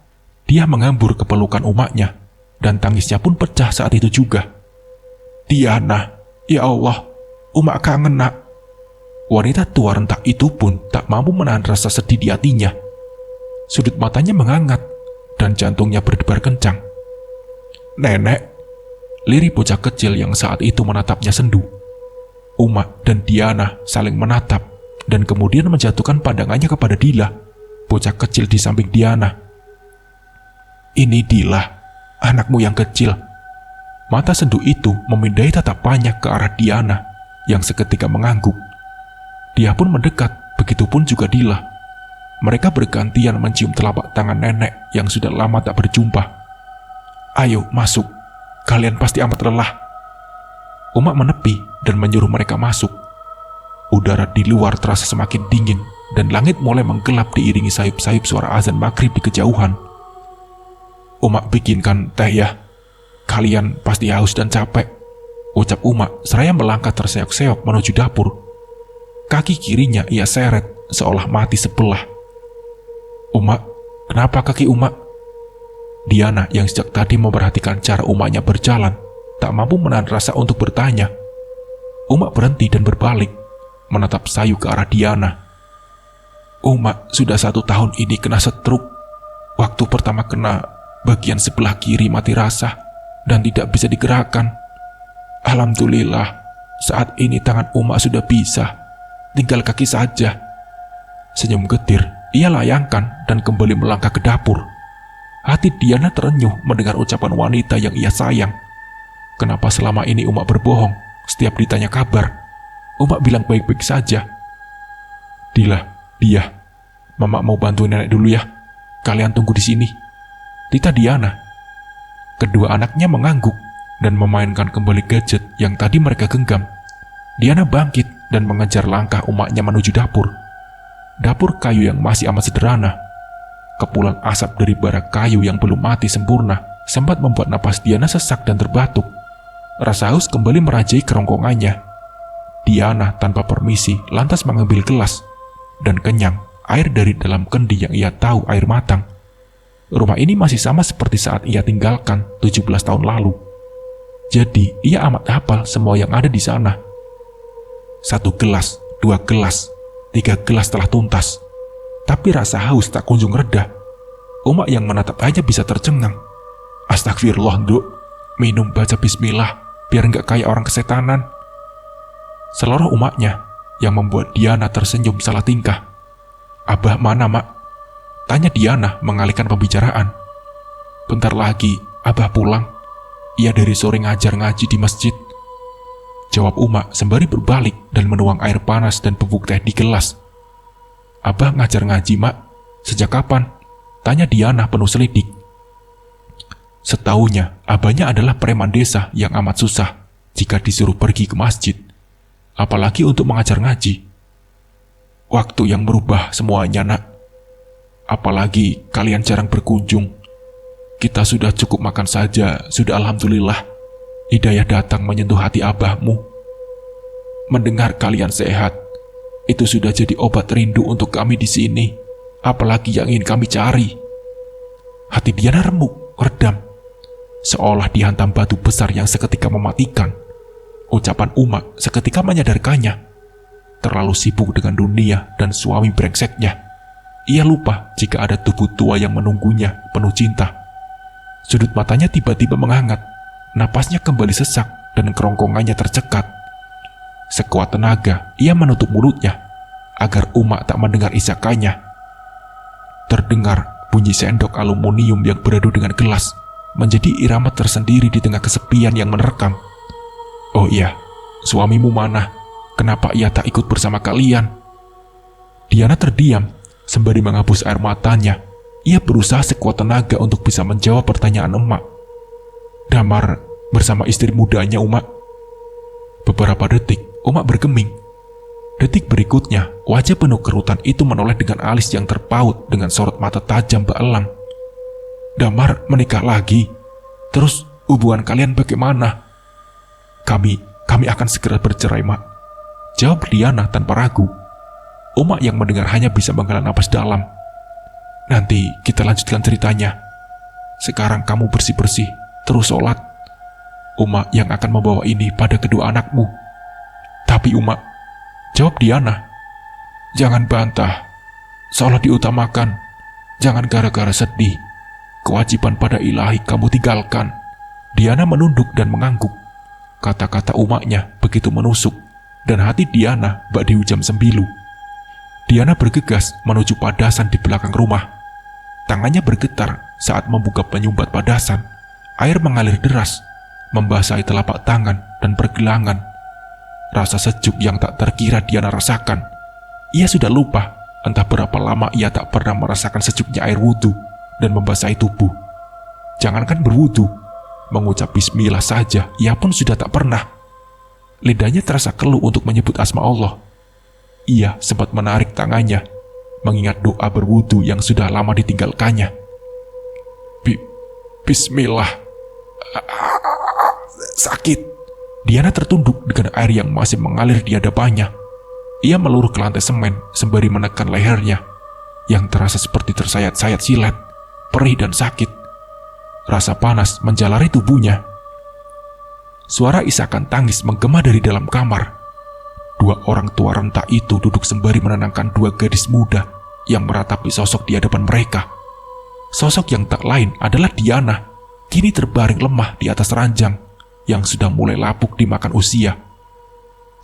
Dia mengambur ke pelukan umaknya dan tangisnya pun pecah saat itu juga. Diana, ya Allah, Umak kangen nak. Wanita tua rentak itu pun tak mampu menahan rasa sedih di hatinya. Sudut matanya menghangat dan jantungnya berdebar kencang. Nenek, lirih bocah kecil yang saat itu menatapnya sendu. Umak dan Diana saling menatap dan kemudian menjatuhkan pandangannya kepada Dila, bocah kecil di samping Diana. Ini Dila, anakmu yang kecil. Mata sendu itu memindai tatapannya ke arah Diana yang seketika mengangguk. Dia pun mendekat, begitupun juga Dila. Mereka bergantian mencium telapak tangan nenek yang sudah lama tak berjumpa. Ayo masuk, kalian pasti amat lelah. Umak menepi dan menyuruh mereka masuk. Udara di luar terasa semakin dingin dan langit mulai menggelap diiringi sayup-sayup suara azan maghrib di kejauhan. Umak bikinkan teh ya. Kalian pasti haus dan capek, ucap Umak seraya melangkah terseok-seok menuju dapur. Kaki kirinya ia seret seolah mati sebelah. Umak, kenapa kaki Umak? Diana yang sejak tadi memperhatikan cara umaknya berjalan tak mampu menahan rasa untuk bertanya. Umak berhenti dan berbalik, menatap sayu ke arah Diana. Umak sudah 1 tahun ini kena stroke. Waktu pertama kena, bagian sebelah kiri mati rasa dan tidak bisa digerakkan. Alhamdulillah, saat ini tangan Umak sudah bisa, tinggal kaki saja. Senyum getir ia layangkan dan kembali melangkah ke dapur. Hati Diana terenyuh mendengar ucapan wanita yang ia sayang. Kenapa selama ini Umak berbohong? Setiap ditanya kabar, Umak bilang baik-baik saja. Dila, dia, Mama mau bantuin nenek dulu ya. Kalian tunggu di sini. Tita Diana. Kedua anaknya mengangguk dan memainkan kembali gadget yang tadi mereka genggam. Diana bangkit dan mengejar langkah umaknya menuju dapur. Dapur kayu yang masih amat sederhana. Kepulan asap dari bara kayu yang belum mati sempurna sempat membuat napas Diana sesak dan terbatuk. Rasa haus kembali merajai kerongkongannya. Diana tanpa permisi lantas mengambil gelas dan kenyang air dari dalam kendi yang ia tahu air matang. Rumah ini masih sama seperti saat ia tinggalkan 17 tahun lalu. Jadi ia amat hafal semua yang ada di sana. 1 gelas, 2 gelas, 3 gelas telah tuntas. Tapi rasa haus tak kunjung reda. Umak yang menatap aja bisa tercengang. Astagfirullah, Nduk. Minum baca bismillah, biar nggak kayak orang kesetanan. Seluruh umaknya yang membuat Diana tersenyum salah tingkah. Abah mana, Mak? Tanya Diana mengalihkan pembicaraan. Bentar lagi, Abah pulang. Ia dari sore ngajar ngaji di masjid. Jawab Umak sembari berbalik dan menuang air panas dan bubuk teh di gelas. Abah ngajar ngaji, Mak. Sejak kapan? Tanya Diana penuh selidik. Setaunya, abahnya adalah preman desa yang amat susah jika disuruh pergi ke masjid, apalagi untuk mengajar ngaji. Waktu yang merubah semuanya, Nak. Apalagi kalian jarang berkunjung. Kita sudah cukup makan saja, sudah alhamdulillah. Hidayah datang menyentuh hati abahmu. Mendengar kalian sehat, itu sudah jadi obat rindu untuk kami di sini. apalagi yang ingin kami cari?" Hati Diana remuk, redam, seolah dihantam batu besar yang seketika mematikan. Ucapan Uma seketika menyadarkannya. Terlalu sibuk dengan dunia dan suami brengseknya, ia lupa jika ada tubuh tua yang menunggunya penuh cinta. Sudut matanya tiba-tiba menghangat, napasnya kembali sesak dan kerongkongannya tercekat. Sekuat tenaga, ia menutup mulutnya agar Uma tak mendengar isakannya. Terdengar bunyi sendok aluminium yang beradu dengan gelas, menjadi irama tersendiri di tengah kesepian yang menerkam. "Oh iya, suamimu mana? Kenapa ia tak ikut bersama kalian?" Diana terdiam, sembari menghapus air matanya. Ia berusaha sekuat tenaga untuk bisa menjawab pertanyaan emak. "Damar bersama istri mudanya, Uma." Beberapa detik, Uma bergeming. Detik berikutnya, wajah penuh kerutan itu menoleh dengan alis yang terpaut dengan sorot mata tajam bak elang. "Damar menikah lagi? Terus hubungan kalian bagaimana?" Kami akan segera bercerai, Mak," jawab Diana tanpa ragu. Uma yang mendengar hanya bisa menghela napas dalam. "Nanti kita lanjutkan ceritanya. Sekarang kamu bersih-bersih, terus sholat. Uma yang akan membawa ini pada kedua anakmu." "Tapi Uma," jawab Diana, "jangan bantah. Sholat diutamakan. Jangan gara-gara sedih. Kewajiban pada ilahi kamu tinggalkan." Diana menunduk dan mengangguk. Kata-kata umaknya begitu menusuk, dan hati Diana bak dihujam sembilu. Diana bergegas menuju padasan di belakang rumah. Tangannya bergetar saat membuka penyumbat padasan. Air mengalir deras, membasahi telapak tangan dan pergelangan. Rasa sejuk yang tak terkira Diana rasakan. Ia sudah lupa entah berapa lama ia tak pernah merasakan sejuknya air wudhu dan membasahi tubuh. Jangankan berwudhu, mengucap bismillah saja ia pun sudah tak pernah. Lidahnya terasa keluh untuk menyebut asma Allah. Ia sempat menarik tangannya, mengingat doa berwudu yang sudah lama ditinggalkannya. Bismillah. Sakit. Diana tertunduk dengan air yang masih mengalir di hadapannya. Ia meluruh ke lantai semen sembari menekan lehernya, yang terasa seperti tersayat-sayat silet, perih dan sakit. Rasa panas menjalari tubuhnya. Suara isakan tangis menggema dari dalam kamar. Dua orang tua renta itu duduk sembari menenangkan dua gadis muda yang meratapi sosok di hadapan mereka. Sosok yang tak lain adalah Diana, kini terbaring lemah di atas ranjang yang sudah mulai lapuk dimakan usia.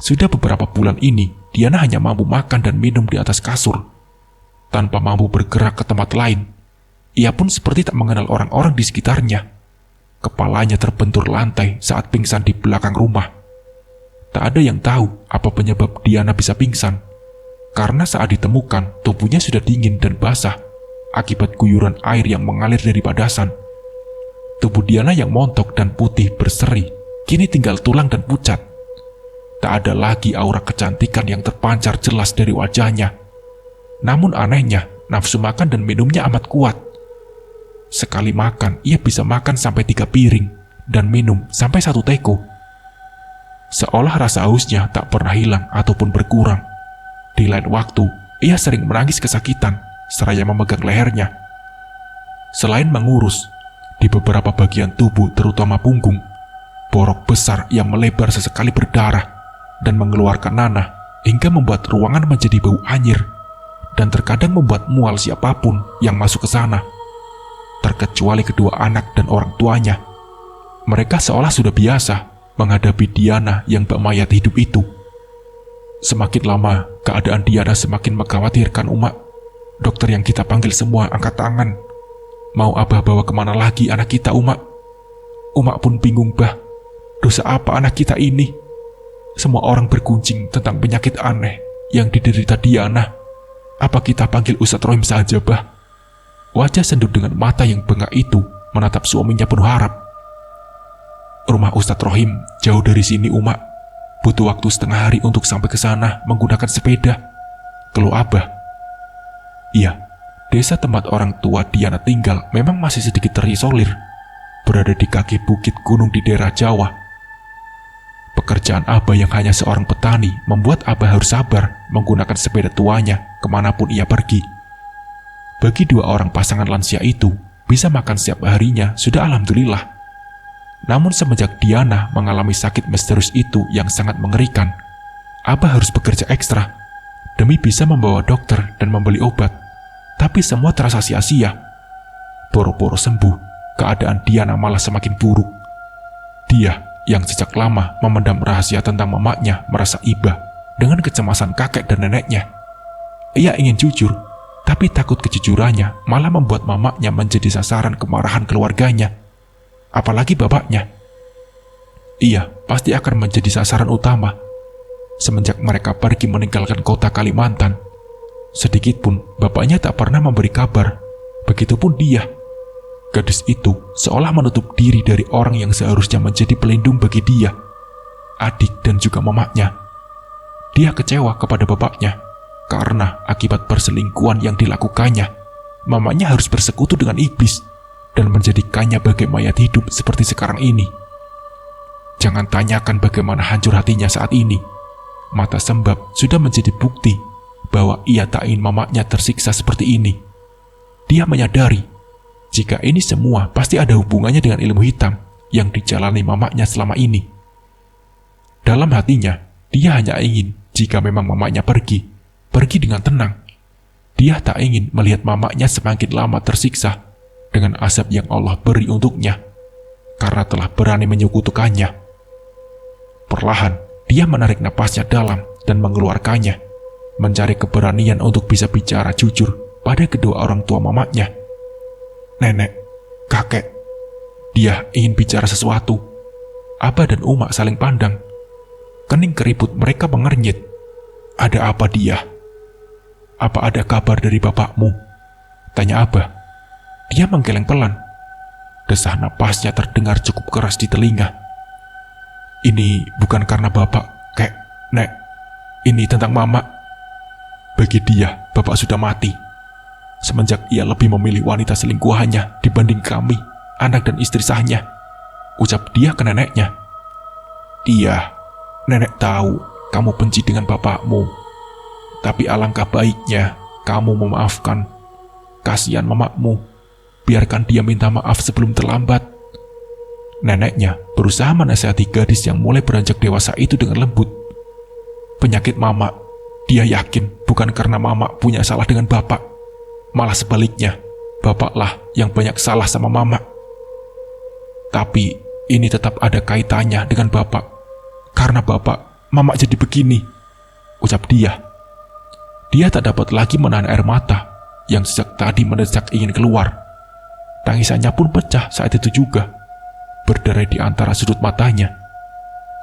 Sudah beberapa bulan ini, Diana hanya mampu makan dan minum di atas kasur, tanpa mampu bergerak ke tempat lain. Ia pun seperti tak mengenal orang-orang di sekitarnya. Kepalanya terbentur lantai saat pingsan di belakang rumah. Tak ada yang tahu apa penyebab Diana bisa pingsan, karena saat ditemukan tubuhnya sudah dingin dan basah akibat guyuran air yang mengalir dari padasan. Tubuh Diana yang montok dan putih berseri kini tinggal tulang dan pucat. Tak ada lagi aura kecantikan yang terpancar jelas dari wajahnya. Namun anehnya, nafsu makan dan minumnya amat kuat. Sekali makan, ia bisa makan sampai 3 piring dan minum sampai 1 teko. Seolah rasa hausnya tak pernah hilang ataupun berkurang. Di lain waktu, ia sering menangis kesakitan seraya memegang lehernya. Selain mengurus, di beberapa bagian tubuh terutama punggung, borok besar yang melebar sesekali berdarah dan mengeluarkan nanah hingga membuat ruangan menjadi bau anyir dan terkadang membuat mual siapapun yang masuk ke sana. Terkecuali kedua anak dan orang tuanya. Mereka seolah sudah biasa menghadapi Diana yang bak mayat hidup itu. Semakin lama, keadaan Diana semakin mengkhawatirkan Uma. Dokter yang kita panggil semua angkat tangan. Mau Abah bawa kemana lagi anak kita, Uma? Uma pun bingung, Bah. Dosa apa anak kita ini? Semua orang bergunjing tentang penyakit aneh yang diderita Diana. Apa kita panggil Ustadz Rohim saja, Bah? Wajah sendu dengan mata yang bengak itu menatap suaminya penuh harap. Rumah Ustadz Rohim jauh dari sini, Uma. Butuh waktu setengah hari untuk sampai ke sana menggunakan sepeda, keluh Abah. Iya, desa tempat orang tua Diana tinggal memang masih sedikit terisolir, berada di kaki bukit gunung di daerah Jawa. Pekerjaan Abah yang hanya seorang petani membuat Abah harus sabar menggunakan sepeda tuanya kemanapun ia pergi. Bagi dua orang pasangan lansia itu, bisa makan setiap harinya sudah alhamdulillah. Namun semenjak Diana mengalami sakit misterius itu yang sangat mengerikan, Abah harus bekerja ekstra demi bisa membawa dokter dan membeli obat. Tapi semua terasa sia-sia. Boro-boro sembuh, keadaan Diana malah semakin buruk. Dia yang sejak lama memendam rahasia tentang mamanya merasa iba dengan kecemasan kakek dan neneknya. Ia ingin jujur, tapi takut kejujurannya malah membuat mamanya menjadi sasaran kemarahan keluarganya, apalagi bapaknya. Ia pasti akan menjadi sasaran utama. Semenjak mereka pergi meninggalkan kota Kalimantan, sedikitpun bapaknya tak pernah memberi kabar. Begitupun dia. Gadis itu seolah menutup diri dari orang yang seharusnya menjadi pelindung bagi dia, adik dan juga mamanya. Dia kecewa kepada bapaknya karena akibat perselingkuhan yang dilakukannya, mamanya harus bersekutu dengan iblis dan menjadikannya bagai mayat hidup seperti sekarang ini. Jangan tanyakan bagaimana hancur hatinya saat ini. Mata Sembab sudah menjadi bukti bahwa ia tak ingin mamanya tersiksa seperti ini. Dia menyadari jika ini semua pasti ada hubungannya dengan ilmu hitam yang dijalani mamanya selama ini. Dalam hatinya, dia hanya ingin jika memang mamanya pergi dengan tenang. Dia tak ingin melihat mamanya semakin lama tersiksa dengan azab yang Allah beri untuknya karena telah berani menyekutukannya. Perlahan, dia menarik napasnya dalam dan mengeluarkannya, mencari keberanian untuk bisa bicara jujur pada kedua orang tua mamanya. Nenek, kakek, dia ingin bicara sesuatu. Abah dan Uma saling pandang. Kening keriput mereka mengernyit. Ada apa dia? Apa ada kabar dari bapakmu? Tanya Abah. Dia menggeleng pelan. Desah napasnya terdengar cukup keras di telinga. Ini bukan karena bapak, kek, nek. Ini tentang mama. Bagi dia, bapak sudah mati. Semenjak ia lebih memilih wanita selingkuhannya dibanding kami, anak dan istri sahnya, ucap dia ke neneknya. Iya, nenek tahu kamu benci dengan bapakmu. Tapi alangkah baiknya kamu memaafkan. Kasihan mamamu, biarkan dia minta maaf sebelum terlambat. Neneknya berusaha menasihati gadis yang mulai beranjak dewasa itu dengan lembut. Penyakit mama, dia yakin bukan karena mama punya salah dengan bapak. Malah sebaliknya, bapaklah yang banyak salah sama mama. Tapi ini tetap ada kaitannya dengan bapak. Karena bapak, mama jadi begini, ucap dia. Dia tak dapat lagi menahan air mata yang sejak tadi mendesak ingin keluar. Tangisannya pun pecah saat itu juga, berderai di antara sudut matanya.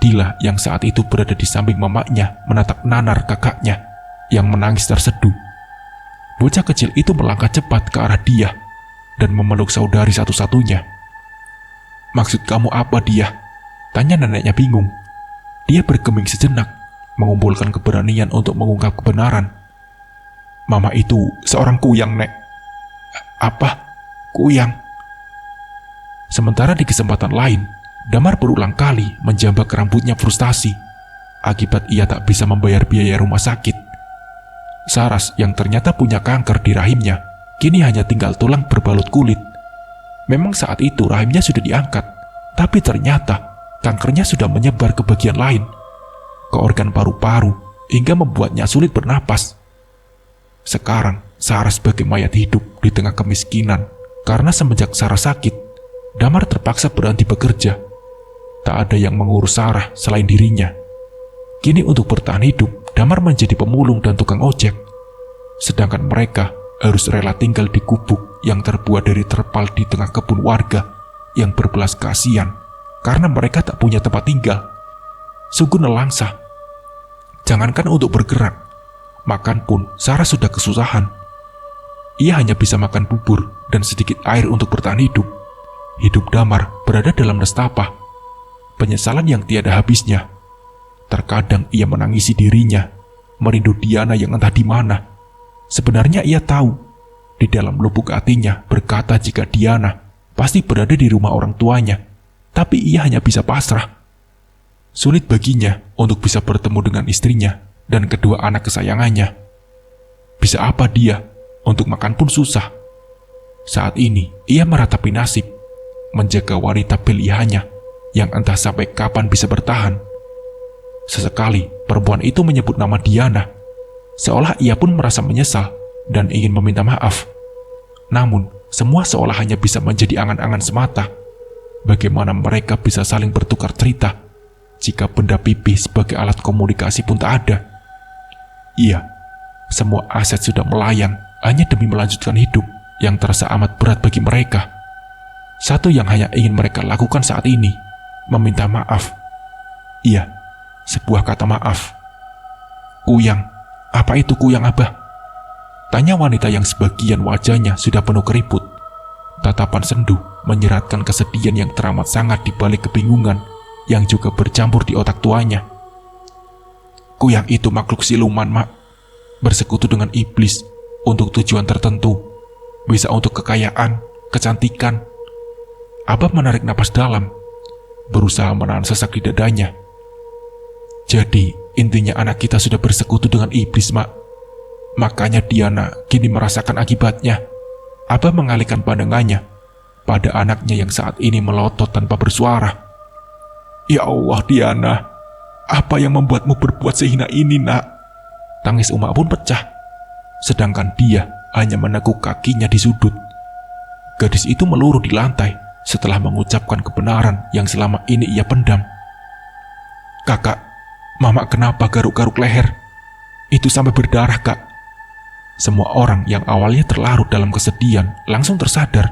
Dila yang saat itu berada di samping mamanya menatap nanar kakaknya yang menangis terseduh. Bocah kecil itu melangkah cepat ke arah dia dan memeluk saudari satu-satunya. Maksud kamu apa dia? Tanya neneknya bingung. Dia bergeming sejenak, mengumpulkan keberanian untuk mengungkap kebenaran. Mama itu seorang kuyang, Nek. Apa? Kuyang? Sementara di kesempatan lain, Damar berulang kali menjambak rambutnya frustasi akibat ia tak bisa membayar biaya rumah sakit. Saras yang ternyata punya kanker di rahimnya kini hanya tinggal tulang berbalut kulit. Memang saat itu rahimnya sudah diangkat, tapi ternyata kankernya sudah menyebar ke bagian lain, ke organ paru-paru, hingga membuatnya sulit bernapas. Sekarang Saras sebagai mayat hidup di tengah kemiskinan karena semenjak Saras sakit, Damar terpaksa berhenti bekerja. Tak ada yang mengurus Sarah selain dirinya. Kini untuk bertahan hidup, Damar menjadi pemulung dan tukang ojek. Sedangkan mereka harus rela tinggal di gubuk yang terbuat dari terpal di tengah kebun warga yang berbelas kasihan karena mereka tak punya tempat tinggal. Sungguh nelangsa. Jangankan untuk bergerak, makan pun Sarah sudah kesusahan. Ia hanya bisa makan bubur dan sedikit air untuk bertahan hidup. Hidup Damar berada dalam nestapa, penyesalan yang tiada habisnya. Terkadang ia menangisi dirinya, merindu Diana yang entah di mana. Sebenarnya ia tahu, di dalam lubuk hatinya berkata jika Diana pasti berada di rumah orang tuanya, tapi ia hanya bisa pasrah. Sulit baginya untuk bisa bertemu dengan istrinya dan kedua anak kesayangannya. Bisa apa dia? untuk makan pun susah. Saat ini ia meratapi nasib, menjaga wanita pilihannya yang entah sampai kapan bisa bertahan. Sesekali perempuan itu menyebut nama Diana, seolah ia pun merasa menyesal dan ingin meminta maaf. Namun semua seolah hanya bisa menjadi angan-angan semata. Bagaimana mereka bisa saling bertukar cerita jika benda pipih sebagai alat komunikasi pun tak ada? Iya, semua aset sudah melayang hanya demi melanjutkan hidup yang terasa amat berat bagi mereka. Satu yang hanya ingin mereka lakukan saat ini, meminta maaf. Iya, sebuah kata maaf. Kuyang, apa itu kuyang, Abah? Tanya wanita yang sebagian wajahnya sudah penuh keriput. Tatapan sendu menyeratkan kesedihan yang teramat sangat di balik kebingungan yang juga bercampur di otak tuanya. Kuyang itu makhluk siluman, Mak. Bersekutu dengan iblis untuk tujuan tertentu. Bisa untuk kekayaan, kecantikan. Abah menarik napas dalam, berusaha menahan sesak di dadanya. Jadi, intinya anak kita sudah bersekutu dengan iblis, Mak. Makanya Diana kini merasakan akibatnya. Abah mengalihkan pandangannya pada anaknya yang saat ini melotot tanpa bersuara. Ya Allah, Diana, apa yang membuatmu berbuat sehina ini, Nak? Tangis Uma pun pecah, sedangkan dia hanya meneguk kakinya di sudut. Gadis itu meluruh di lantai setelah mengucapkan kebenaran yang selama ini ia pendam. Kakak, Mama kenapa garuk-garuk leher? Itu sampai berdarah, Kak. Semua orang yang awalnya terlarut dalam kesedihan langsung tersadar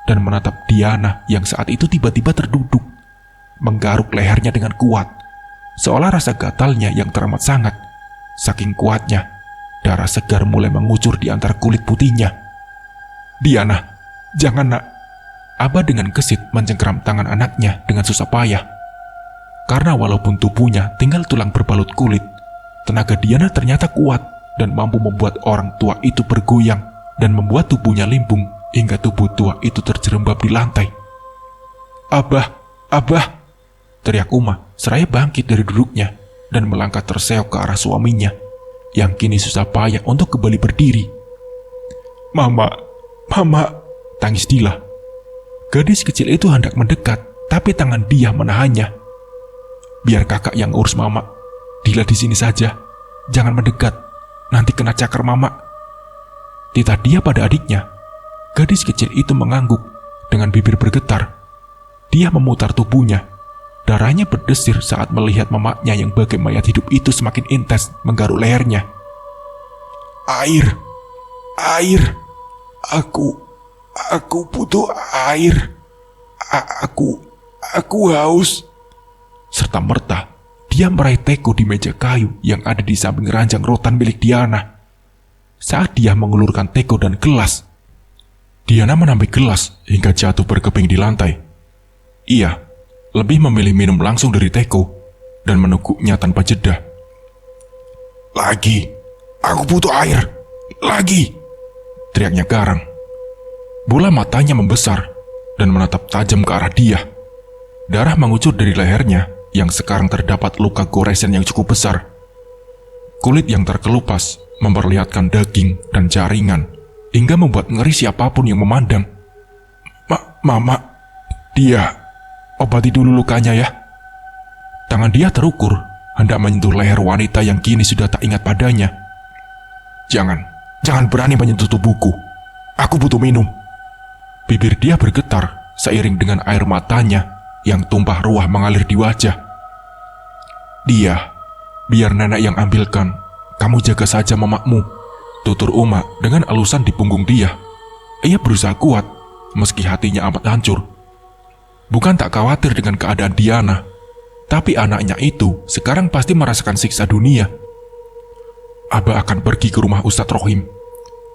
dan menatap Diana yang saat itu tiba-tiba terduduk, menggaruk lehernya dengan kuat, seolah rasa gatalnya yang teramat sangat. Saking kuatnya, darah segar mulai mengucur di antara kulit putihnya. Diana, jangan, Nak. Abah dengan gesit mencengkeram tangan anaknya dengan susah payah. Karena walaupun tubuhnya tinggal tulang berbalut kulit, tenaga Diana ternyata kuat dan mampu membuat orang tua itu bergoyang dan membuat tubuhnya limbung hingga tubuh tua itu terjerembab di lantai. Abah, Abah, teriak Uma seraya bangkit dari duduknya dan melangkah terseok ke arah suaminya yang kini susah payah untuk kembali berdiri. Mama, tangis Dila. Gadis kecil itu hendak mendekat, tapi tangan dia menahannya. Biar kakak yang urus Mama. Dila di sini saja, jangan mendekat, nanti kena cakar Mama. Titah dia pada adiknya. Gadis kecil itu mengangguk dengan bibir bergetar. Dia memutar tubuhnya. Darahnya berdesir saat melihat mamanya yang bagai mayat hidup itu semakin intens menggaruk lehernya. Air. Aku butuh air. Aku haus. Serta merta, dia meraih teko di meja kayu yang ada di samping ranjang rotan milik Diana. Saat dia mengulurkan teko dan gelas, Diana menambai gelas hingga jatuh berkeping di lantai. Ia lebih memilih minum langsung dari teko dan meneguknya tanpa jeda. Lagi, aku butuh air. Lagi, teriaknya garang. Bola matanya membesar dan menatap tajam ke arah dia. Darah mengucur dari lehernya yang sekarang terdapat luka goresan yang cukup besar. Kulit yang terkelupas memperlihatkan daging dan jaringan hingga membuat ngeri siapapun yang memandang. Mama, dia obati dulu lukanya ya. Tangan dia terukur, hendak menyentuh leher wanita yang kini sudah tak ingat padanya. Jangan berani menyentuh tubuhku. Aku butuh minum. Bibir dia bergetar seiring dengan air matanya yang tumpah ruah mengalir di wajah. Dia, biar nenek yang ambilkan. Kamu jaga saja mamamu, tutur Uma dengan alusan di punggung dia. Ia berusaha kuat, meski hatinya amat hancur. Bukan tak khawatir dengan keadaan Diana, tapi anaknya itu sekarang pasti merasakan siksa dunia. Abah akan pergi ke rumah Ustadz Rohim.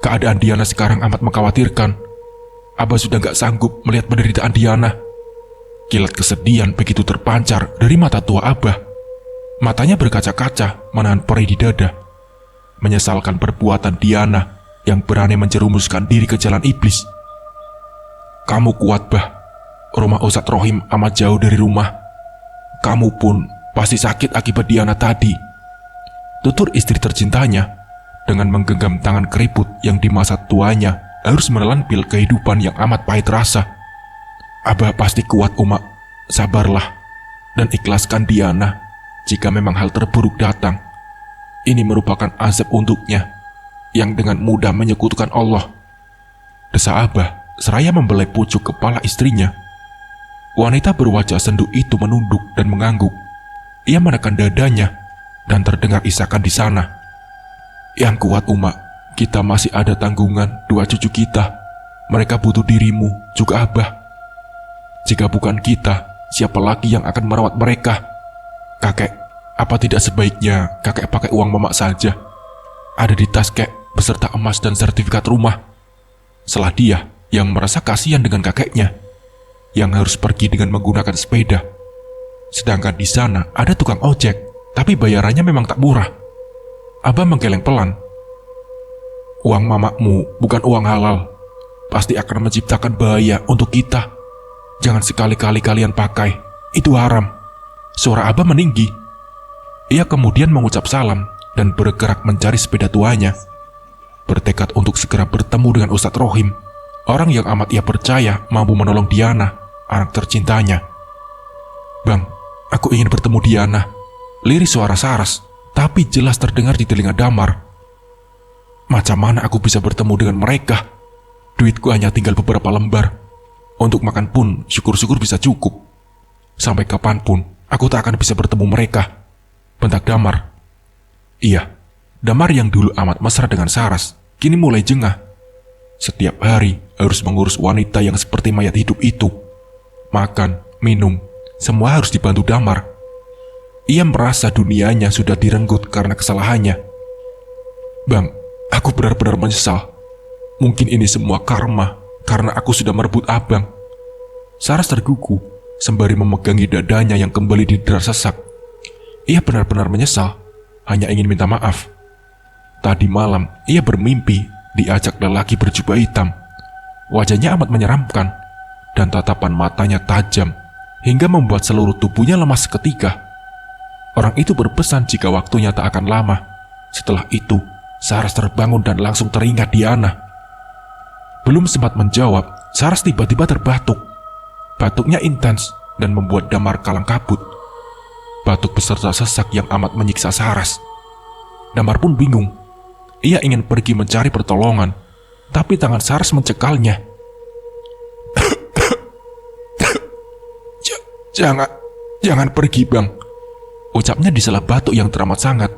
Keadaan Diana sekarang amat mengkhawatirkan. Abah sudah gak sanggup melihat penderitaan Diana. Kilat kesedihan begitu terpancar dari mata tua Abah. Matanya berkaca-kaca menahan perih di dada, menyesalkan perbuatan Diana yang berani menjerumuskan diri ke jalan iblis. Kamu kuat, Bah. Rumah Ustadz Rohim amat jauh dari rumah. Kamu pun pasti sakit akibat Diana tadi, tutur istri tercintanya dengan menggenggam tangan keriput yang di masa tuanya harus menelan pil kehidupan yang amat pahit rasa. Abah pasti kuat, Uma. Sabarlah dan ikhlaskan Diana jika memang hal terburuk datang. Ini merupakan azab untuknya yang dengan mudah menyekutukan Allah. Desa Abah seraya membelai pucuk kepala istrinya. Wanita berwajah sendu itu menunduk dan mengangguk. Ia menekan dadanya dan terdengar isakan di sana. Yang kuat, Uma, kita masih ada tanggungan 2 cucu kita. Mereka butuh dirimu, juga Abah. Jika bukan kita, siapa lagi yang akan merawat mereka? Kakek, apa tidak sebaiknya kakek pakai uang Mamak saja? Ada di tas kek beserta emas dan sertifikat rumah. Setelah dia yang merasa kasihan dengan kakeknya yang harus pergi dengan menggunakan sepeda. Sedangkan di sana ada tukang ojek, tapi bayarannya memang tak murah. Abah menggeleng pelan. Uang Mamakmu bukan uang halal. Pasti akan menciptakan bahaya untuk kita. Jangan sekali-kali kalian pakai. Itu haram. Suara Abah meninggi. Ia kemudian mengucap salam dan bergerak mencari sepeda tuanya. Bertekad untuk segera bertemu dengan Ustadz Rohim, orang yang amat ia percaya mampu menolong Diana, anak tercintanya. Bang, aku ingin bertemu Diana. Liris suara Saras, tapi jelas terdengar di telinga Damar. Macam mana aku bisa bertemu dengan mereka? Duitku hanya tinggal beberapa lembar. Untuk makan pun syukur-syukur bisa cukup. Sampai kapanpun aku tak akan bisa bertemu mereka, bentak Damar. Iya, Damar yang dulu amat mesra dengan Saras kini mulai jengah. Setiap hari harus mengurus wanita yang seperti mayat hidup itu. Makan, minum, semua harus dibantu Damar. Ia merasa dunianya sudah direnggut karena kesalahannya. Bang, aku benar-benar menyesal. Mungkin ini semua karma karena aku sudah merebut abang. Saras tergugu sembari memegangi dadanya yang kembali didera sesak. Ia benar-benar menyesal, hanya ingin minta maaf. Tadi malam ia bermimpi diajak lelaki berjubah hitam. Wajahnya amat menyeramkan dan tatapan matanya tajam hingga membuat seluruh tubuhnya lemas seketika. Orang itu berpesan jika waktunya tak akan lama. Setelah itu, Saras terbangun dan langsung teringat Diana. Belum sempat menjawab, Saras tiba-tiba terbatuk. Batuknya intens dan membuat Damar kalang kabut. Batuk beserta sesak yang amat menyiksa Saras. Damar pun bingung. Ia ingin pergi mencari pertolongan, tapi tangan Saras mencekalnya. Jangan pergi, Bang. Ucapnya di sela batuk yang teramat sangat.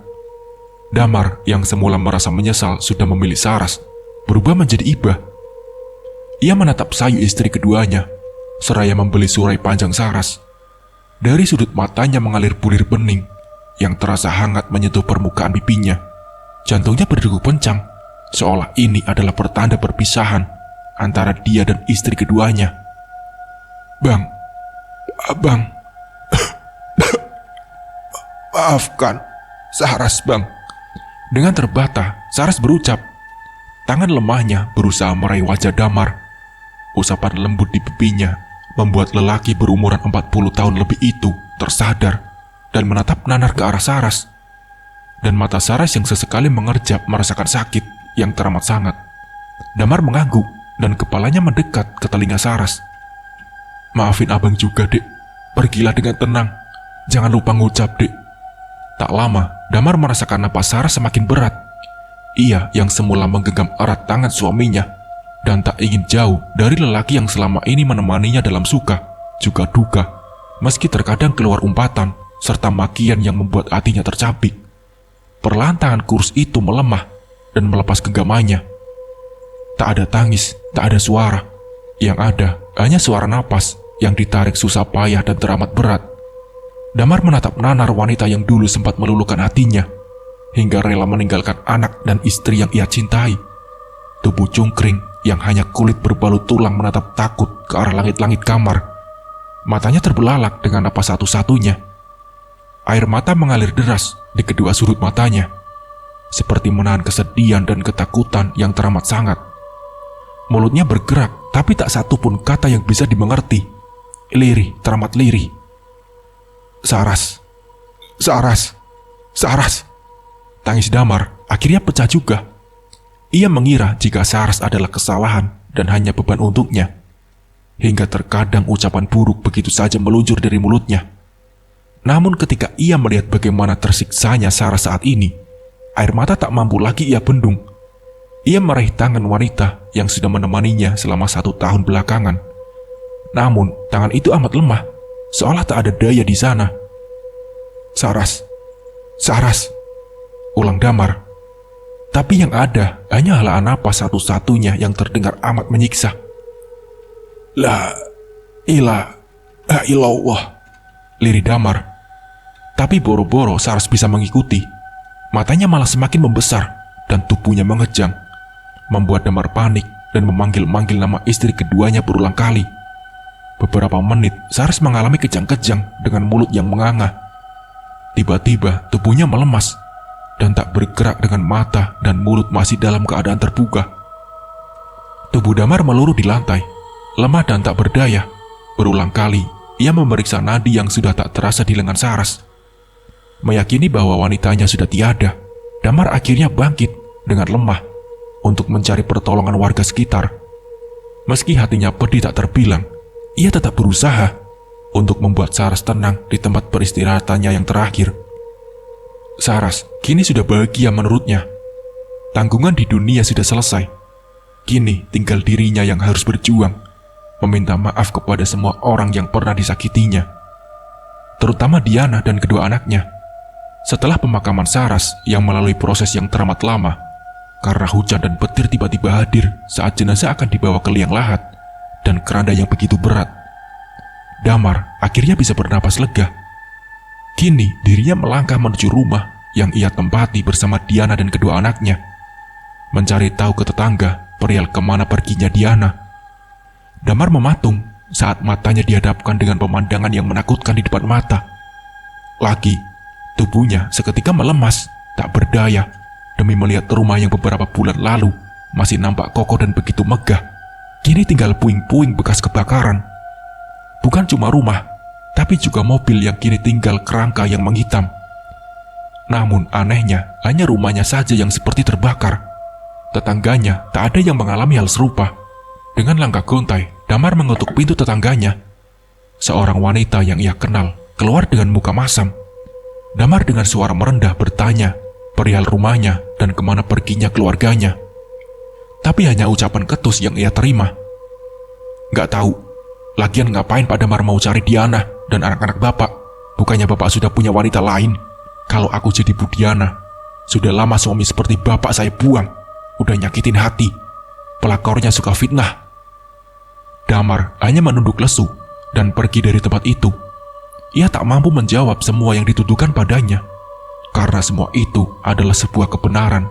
Damar yang semula merasa menyesal sudah memilih Saras, berubah menjadi iba. Ia menatap sayu istri keduanya, seraya membeli surai panjang Saras. Dari sudut matanya mengalir bulir bening yang terasa hangat menyentuh permukaan pipinya. Jantungnya berdegup kencang, seolah ini adalah pertanda perpisahan antara dia dan istri keduanya. Bang, Abang, maafkan Saras, Bang. Dengan terbata, Saras berucap. Tangan lemahnya berusaha meraih wajah Damar. Usapan lembut di pipinya membuat lelaki berumuran 40 tahun lebih itu tersadar dan menatap nanar ke arah Saras. Dan mata Saras yang sesekali mengerjap merasakan sakit yang teramat sangat. Damar mengangguk dan kepalanya mendekat ke telinga Saras. Maafin abang juga, Dek. Pergilah dengan tenang. Jangan lupa ngucap, Dek. Tak lama, Damar merasakan napas Saras semakin berat. Ia yang semula menggenggam erat tangan suaminya dan tak ingin jauh dari lelaki yang selama ini menemaninya dalam suka, juga duka, meski terkadang keluar umpatan serta makian yang membuat hatinya tercabik. Perlahan tangan kurus itu melemah dan melepas genggamannya. Tak ada tangis, tak ada suara. Yang ada hanya suara napas yang ditarik susah payah dan teramat berat. Damar menatap nanar wanita yang dulu sempat meluluhkan hatinya, hingga rela meninggalkan anak dan istri yang ia cintai. Tubuh cungkring yang hanya kulit berbalut tulang menatap takut ke arah langit-langit kamar. Matanya terbelalak dengan napas satu-satunya. Air mata mengalir deras di kedua sudut matanya, seperti menahan kesedihan dan ketakutan yang teramat sangat. Mulutnya bergerak, tapi tak satu pun kata yang bisa dimengerti. Lirih, teramat lirih. Saras, Saras, Saras. Tangis Damar akhirnya pecah juga. Ia mengira jika Saras adalah kesalahan dan hanya beban untuknya. Hingga terkadang ucapan buruk begitu saja meluncur dari mulutnya. Namun ketika ia melihat bagaimana tersiksanya Saras saat ini, air mata tak mampu lagi ia bendung. Ia meraih tangan wanita yang sudah menemaninya selama 1 tahun belakangan. Namun tangan itu amat lemah, seolah tak ada daya di sana. Saras, Saras, ulang Damar. Tapi yang ada hanya helaan napas satu-satunya yang terdengar amat menyiksa. La ilaha illallah, lirih Damar. Tapi boro-boro Saras bisa mengikuti, matanya malah semakin membesar dan tubuhnya mengejang, membuat Damar panik dan memanggil-manggil nama istri keduanya berulang kali. Beberapa menit Saras mengalami kejang-kejang dengan mulut yang menganga. Tiba-tiba tubuhnya melemas dan tak bergerak dengan mata dan mulut masih dalam keadaan terbuka. Tubuh Damar meluruh di lantai, lemah dan tak berdaya. Berulang kali ia memeriksa nadi yang sudah tak terasa di lengan Saras. Meyakini bahwa wanitanya sudah tiada, Damar akhirnya bangkit dengan lemah untuk mencari pertolongan warga sekitar. Meski hatinya pedih tak terbilang, ia tetap berusaha untuk membuat Saras tenang di tempat peristirahatannya yang terakhir. Saras kini sudah bahagia menurutnya. Tanggungan di dunia sudah selesai. Kini tinggal dirinya yang harus berjuang, meminta maaf kepada semua orang yang pernah disakitinya, terutama Diana dan kedua anaknya. Setelah pemakaman Saras yang melalui proses yang teramat lama, karena hujan dan petir tiba-tiba hadir saat jenazah akan dibawa ke liang lahat dan keranda yang begitu berat, Damar akhirnya bisa bernapas lega. Kini dirinya melangkah menuju rumah yang ia tempati bersama Diana dan kedua anaknya, mencari tahu ke tetangga perihal kemana perginya Diana. Damar mematung saat matanya dihadapkan dengan pemandangan yang menakutkan di depan mata. Lagi, tubuhnya seketika melemas, tak berdaya, demi melihat rumah yang beberapa bulan lalu masih nampak kokoh dan begitu megah. Kini tinggal puing-puing bekas kebakaran. Bukan cuma rumah, tapi juga mobil yang kini tinggal kerangka yang menghitam. Namun anehnya, hanya rumahnya saja yang seperti terbakar. Tetangganya tak ada yang mengalami hal serupa. Dengan langkah gontai, Damar mengetuk pintu tetangganya. Seorang wanita yang ia kenal keluar dengan muka masam. Damar dengan suara merendah bertanya perihal rumahnya dan kemana perginya keluarganya. Tapi hanya ucapan ketus yang ia terima. Gak tahu, lagian ngapain Pak Damar mau cari Diana dan anak-anak bapak? Bukannya bapak sudah punya wanita lain? Kalau aku jadi Bu Diana, sudah lama suami seperti bapak saya buang. Udah nyakitin hati. Pelakornya suka fitnah. Damar hanya menunduk lesu dan pergi dari tempat itu. Ia tak mampu menjawab semua yang dituduhkan padanya, karena semua itu adalah sebuah kebenaran.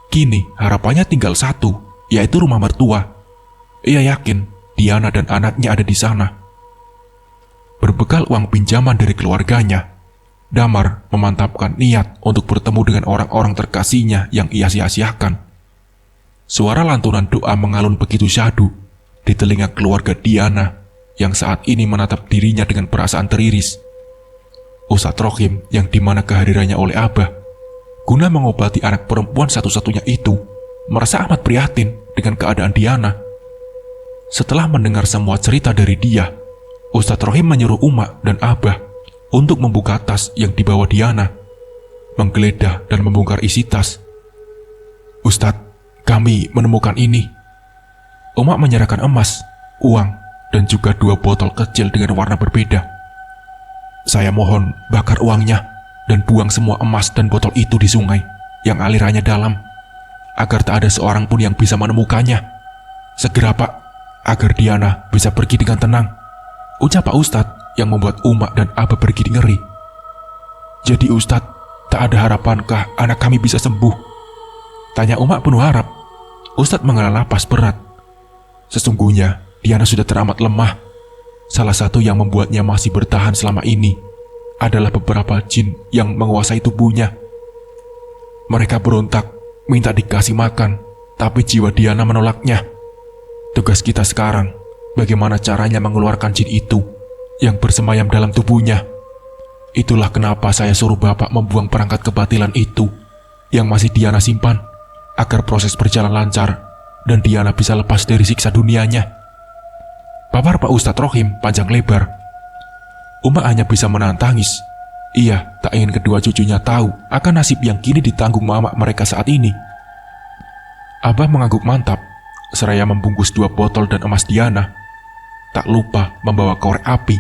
Kini harapannya tinggal satu, yaitu rumah mertua. Ia yakin Diana dan anaknya ada di sana. Berbekal uang pinjaman dari keluarganya, Damar memantapkan niat untuk bertemu dengan orang-orang terkasihnya yang ia sia-siakan. Suara lantunan doa mengalun begitu syahdu di telinga keluarga Diana yang saat ini menatap dirinya dengan perasaan teriris. Ustadz Rohim yang dimana kehadirannya oleh Abah guna mengobati anak perempuan satu-satunya itu merasa amat prihatin dengan keadaan Diana. Setelah mendengar semua cerita dari dia, Ustadz Rohim menyuruh Uma dan Abah untuk membuka tas yang dibawa Diana, menggeledah dan membongkar isi tas. Ustadz, kami menemukan ini. Uma menyerahkan emas, uang, dan juga 2 botol kecil dengan warna berbeda. Saya mohon bakar uangnya dan buang semua emas dan botol itu di sungai yang alirannya dalam, agar tak ada seorang pun yang bisa menemukannya. Segera Pak, agar Diana bisa pergi dengan tenang, ucap Pak Ustadz yang membuat Uma dan Abah bergidik ngeri. Jadi Ustadz, tak ada harapankah anak kami bisa sembuh? Tanya Uma penuh harap. Ustadz menghela napas berat. Sesungguhnya Diana sudah teramat lemah. Salah satu yang membuatnya masih bertahan selama ini adalah beberapa jin yang menguasai tubuhnya. Mereka berontak, minta dikasih makan, tapi jiwa Diana menolaknya. Tugas kita sekarang, bagaimana caranya mengeluarkan jin itu yang bersemayam dalam tubuhnya. Itulah kenapa saya suruh Bapak membuang perangkat kebatilan itu yang masih Diana simpan agar proses berjalan lancar dan Diana bisa lepas dari siksa dunianya. Pagar Pak Ustadz Rohim panjang lebar. Uma hanya bisa menahan tangis. Ia tak ingin kedua cucunya tahu akan nasib yang kini ditanggung mama mereka saat ini. Abah mengangguk mantap, seraya membungkus 2 botol dan emas Diana. Tak lupa membawa korek api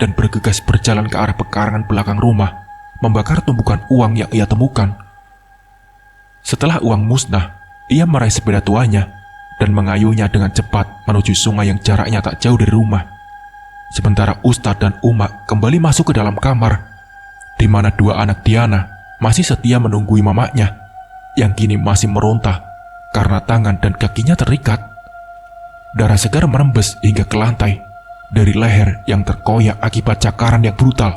dan bergegas berjalan ke arah pekarangan belakang rumah, membakar tumpukan uang yang ia temukan. Setelah uang musnah, ia meraih sepeda tuanya dan mengayuhnya dengan cepat menuju sungai yang jaraknya tak jauh dari rumah. Sementara Ustadz dan Uma kembali masuk ke dalam kamar, di mana 2 anak Diana masih setia menunggui mamanya, yang kini masih meronta karena tangan dan kakinya terikat. Darah segar merembes hingga ke lantai dari leher yang terkoyak akibat cakaran yang brutal.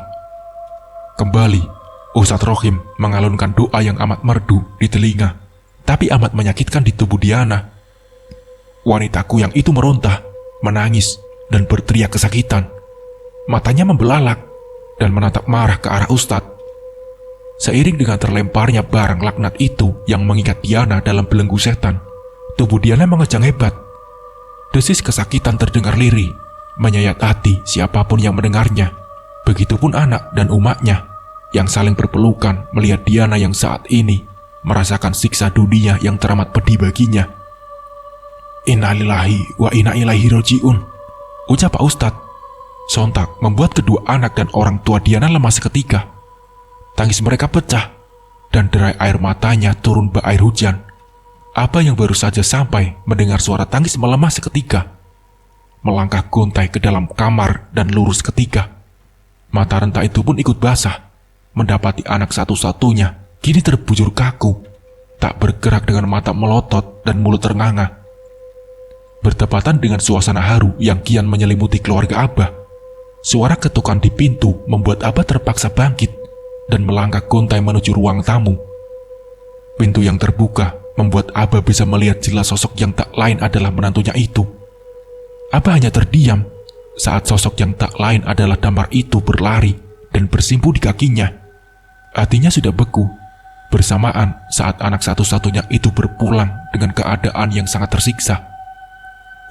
Kembali, Ustadz Rohim mengalunkan doa yang amat merdu di telinga, tapi amat menyakitkan di tubuh Diana. Wanitaku yang itu meronta, menangis, dan berteriak kesakitan. Matanya membelalak dan menatap marah ke arah Ustadz. Seiring dengan terlemparnya barang laknat itu yang mengikat Diana dalam belenggu setan, tubuh Diana mengejang hebat. Desis kesakitan terdengar lirih, menyayat hati siapapun yang mendengarnya. Begitupun anak dan umaknya yang saling berpelukan melihat Diana yang saat ini merasakan siksa dunia yang teramat pedih baginya. Innalillahi wa inna ilaihi raji'un, ucap Pak Ustadz. Sontak membuat kedua anak dan orang tua Diana lemas seketika. Tangis mereka pecah dan derai air matanya turun bak air hujan. Abah yang baru saja sampai mendengar suara tangis melemah seketika, melangkah gontai ke dalam kamar dan lurus ketika. Mata renta itu pun ikut basah, mendapati anak satu-satunya kini terbujur kaku, tak bergerak dengan mata melotot dan mulut ternganga. Bertepatan dengan suasana haru yang kian menyelimuti keluarga Abah, suara ketukan di pintu membuat Abah terpaksa bangkit dan melangkah gontai menuju ruang tamu. Pintu yang terbuka membuat Abah bisa melihat jelas sosok yang tak lain adalah menantunya itu. Abah hanya terdiam saat sosok yang tak lain adalah Damar itu berlari dan bersimpu di kakinya. Hatinya sudah beku, bersamaan saat anak satu-satunya itu berpulang dengan keadaan yang sangat tersiksa.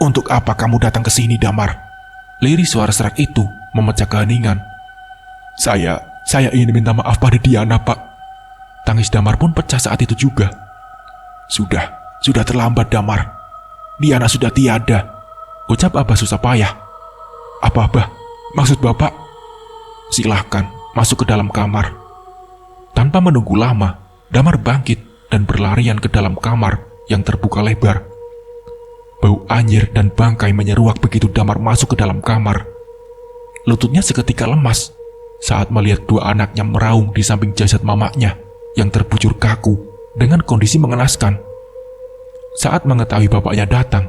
"Untuk apa kamu datang ke sini, Damar?" Lirih suara serak itu memecah keheningan. Saya ingin minta maaf pada Diana, Pak." Tangis Damar pun pecah saat itu juga. Sudah terlambat, Damar. Diana sudah tiada," ucap Abah susah payah. "Apa, Abah? Maksud Bapak?" "Silahkan masuk ke dalam kamar." Tanpa menunggu lama, Damar bangkit dan berlarian ke dalam kamar yang terbuka lebar. Bau anjir dan bangkai menyeruak begitu Damar masuk ke dalam kamar. Lututnya seketika lemas saat melihat 2 anaknya meraung di samping jasad mamanya yang terbujur kaku dengan kondisi mengenaskan. Saat mengetahui bapaknya datang,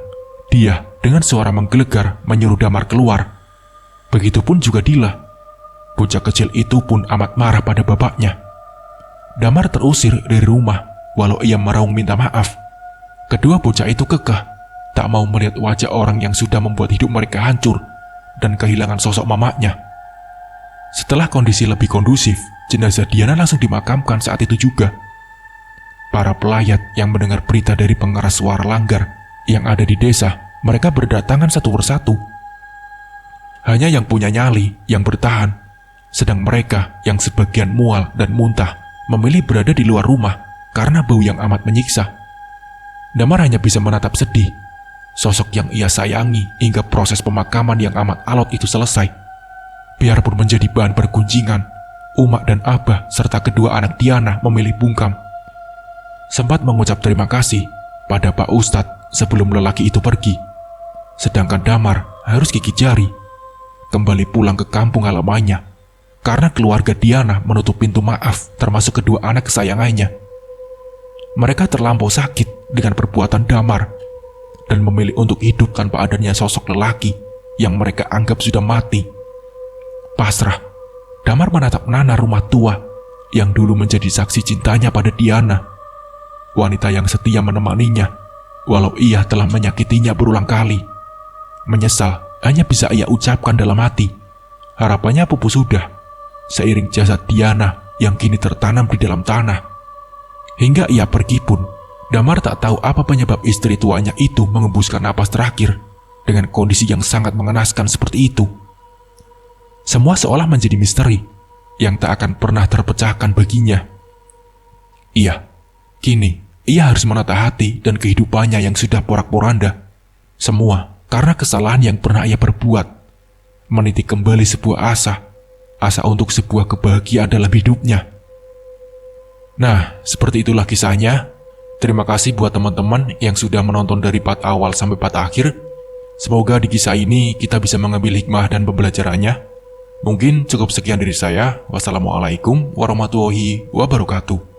dia dengan suara menggelegar menyuruh Damar keluar. Begitupun juga Dila. Bocah kecil itu pun amat marah pada bapaknya. Damar terusir dari rumah walau ia meraung minta maaf. Kedua bocah itu kekeh, tak mau melihat wajah orang yang sudah membuat hidup mereka hancur dan kehilangan sosok mamanya. Setelah kondisi lebih kondusif, jenazah Diana langsung dimakamkan saat itu juga. Para pelayat yang mendengar berita dari pengeras suara langgar yang ada di desa, mereka berdatangan satu persatu. Hanya yang punya nyali yang bertahan, sedang mereka yang sebagian mual dan muntah memilih berada di luar rumah karena bau yang amat menyiksa. Damar hanya bisa menatap sedih sosok yang ia sayangi hingga proses pemakaman yang amat alot itu selesai. Biarpun menjadi bahan pergunjingan, Uma dan Abah serta kedua anak Diana memilih bungkam. Sempat mengucap terima kasih pada Pak Ustadz sebelum lelaki itu pergi. Sedangkan Damar harus gigit jari, kembali pulang ke kampung halamannya karena keluarga Diana menutup pintu maaf termasuk kedua anak kesayangannya. Mereka terlampau sakit dengan perbuatan Damar dan memilih untuk hidup tanpa adanya sosok lelaki yang mereka anggap sudah mati. Pasrah, Damar menatap Nana rumah tua yang dulu menjadi saksi cintanya pada Diana. Wanita yang setia menemaninya, walau ia telah menyakitinya berulang kali. Menyesal hanya bisa ia ucapkan dalam hati. Harapannya pupus sudah, seiring jasad Diana yang kini tertanam di dalam tanah. Hingga ia pergi pun, Damar tak tahu apa penyebab istri tuanya itu mengembuskan napas terakhir dengan kondisi yang sangat mengenaskan seperti itu. Semua seolah menjadi misteri yang tak akan pernah terpecahkan baginya. Iya, kini ia harus menata hati dan kehidupannya yang sudah porak-poranda. Semua karena kesalahan yang pernah ia perbuat. Meniti kembali sebuah asa untuk sebuah kebahagiaan dalam hidupnya. Nah, seperti itulah kisahnya. Terima kasih buat teman-teman yang sudah menonton dari part awal sampai part akhir. Semoga di kisah ini kita bisa mengambil hikmah dan pembelajarannya. Mungkin cukup sekian dari saya. Wassalamualaikum warahmatullahi wabarakatuh.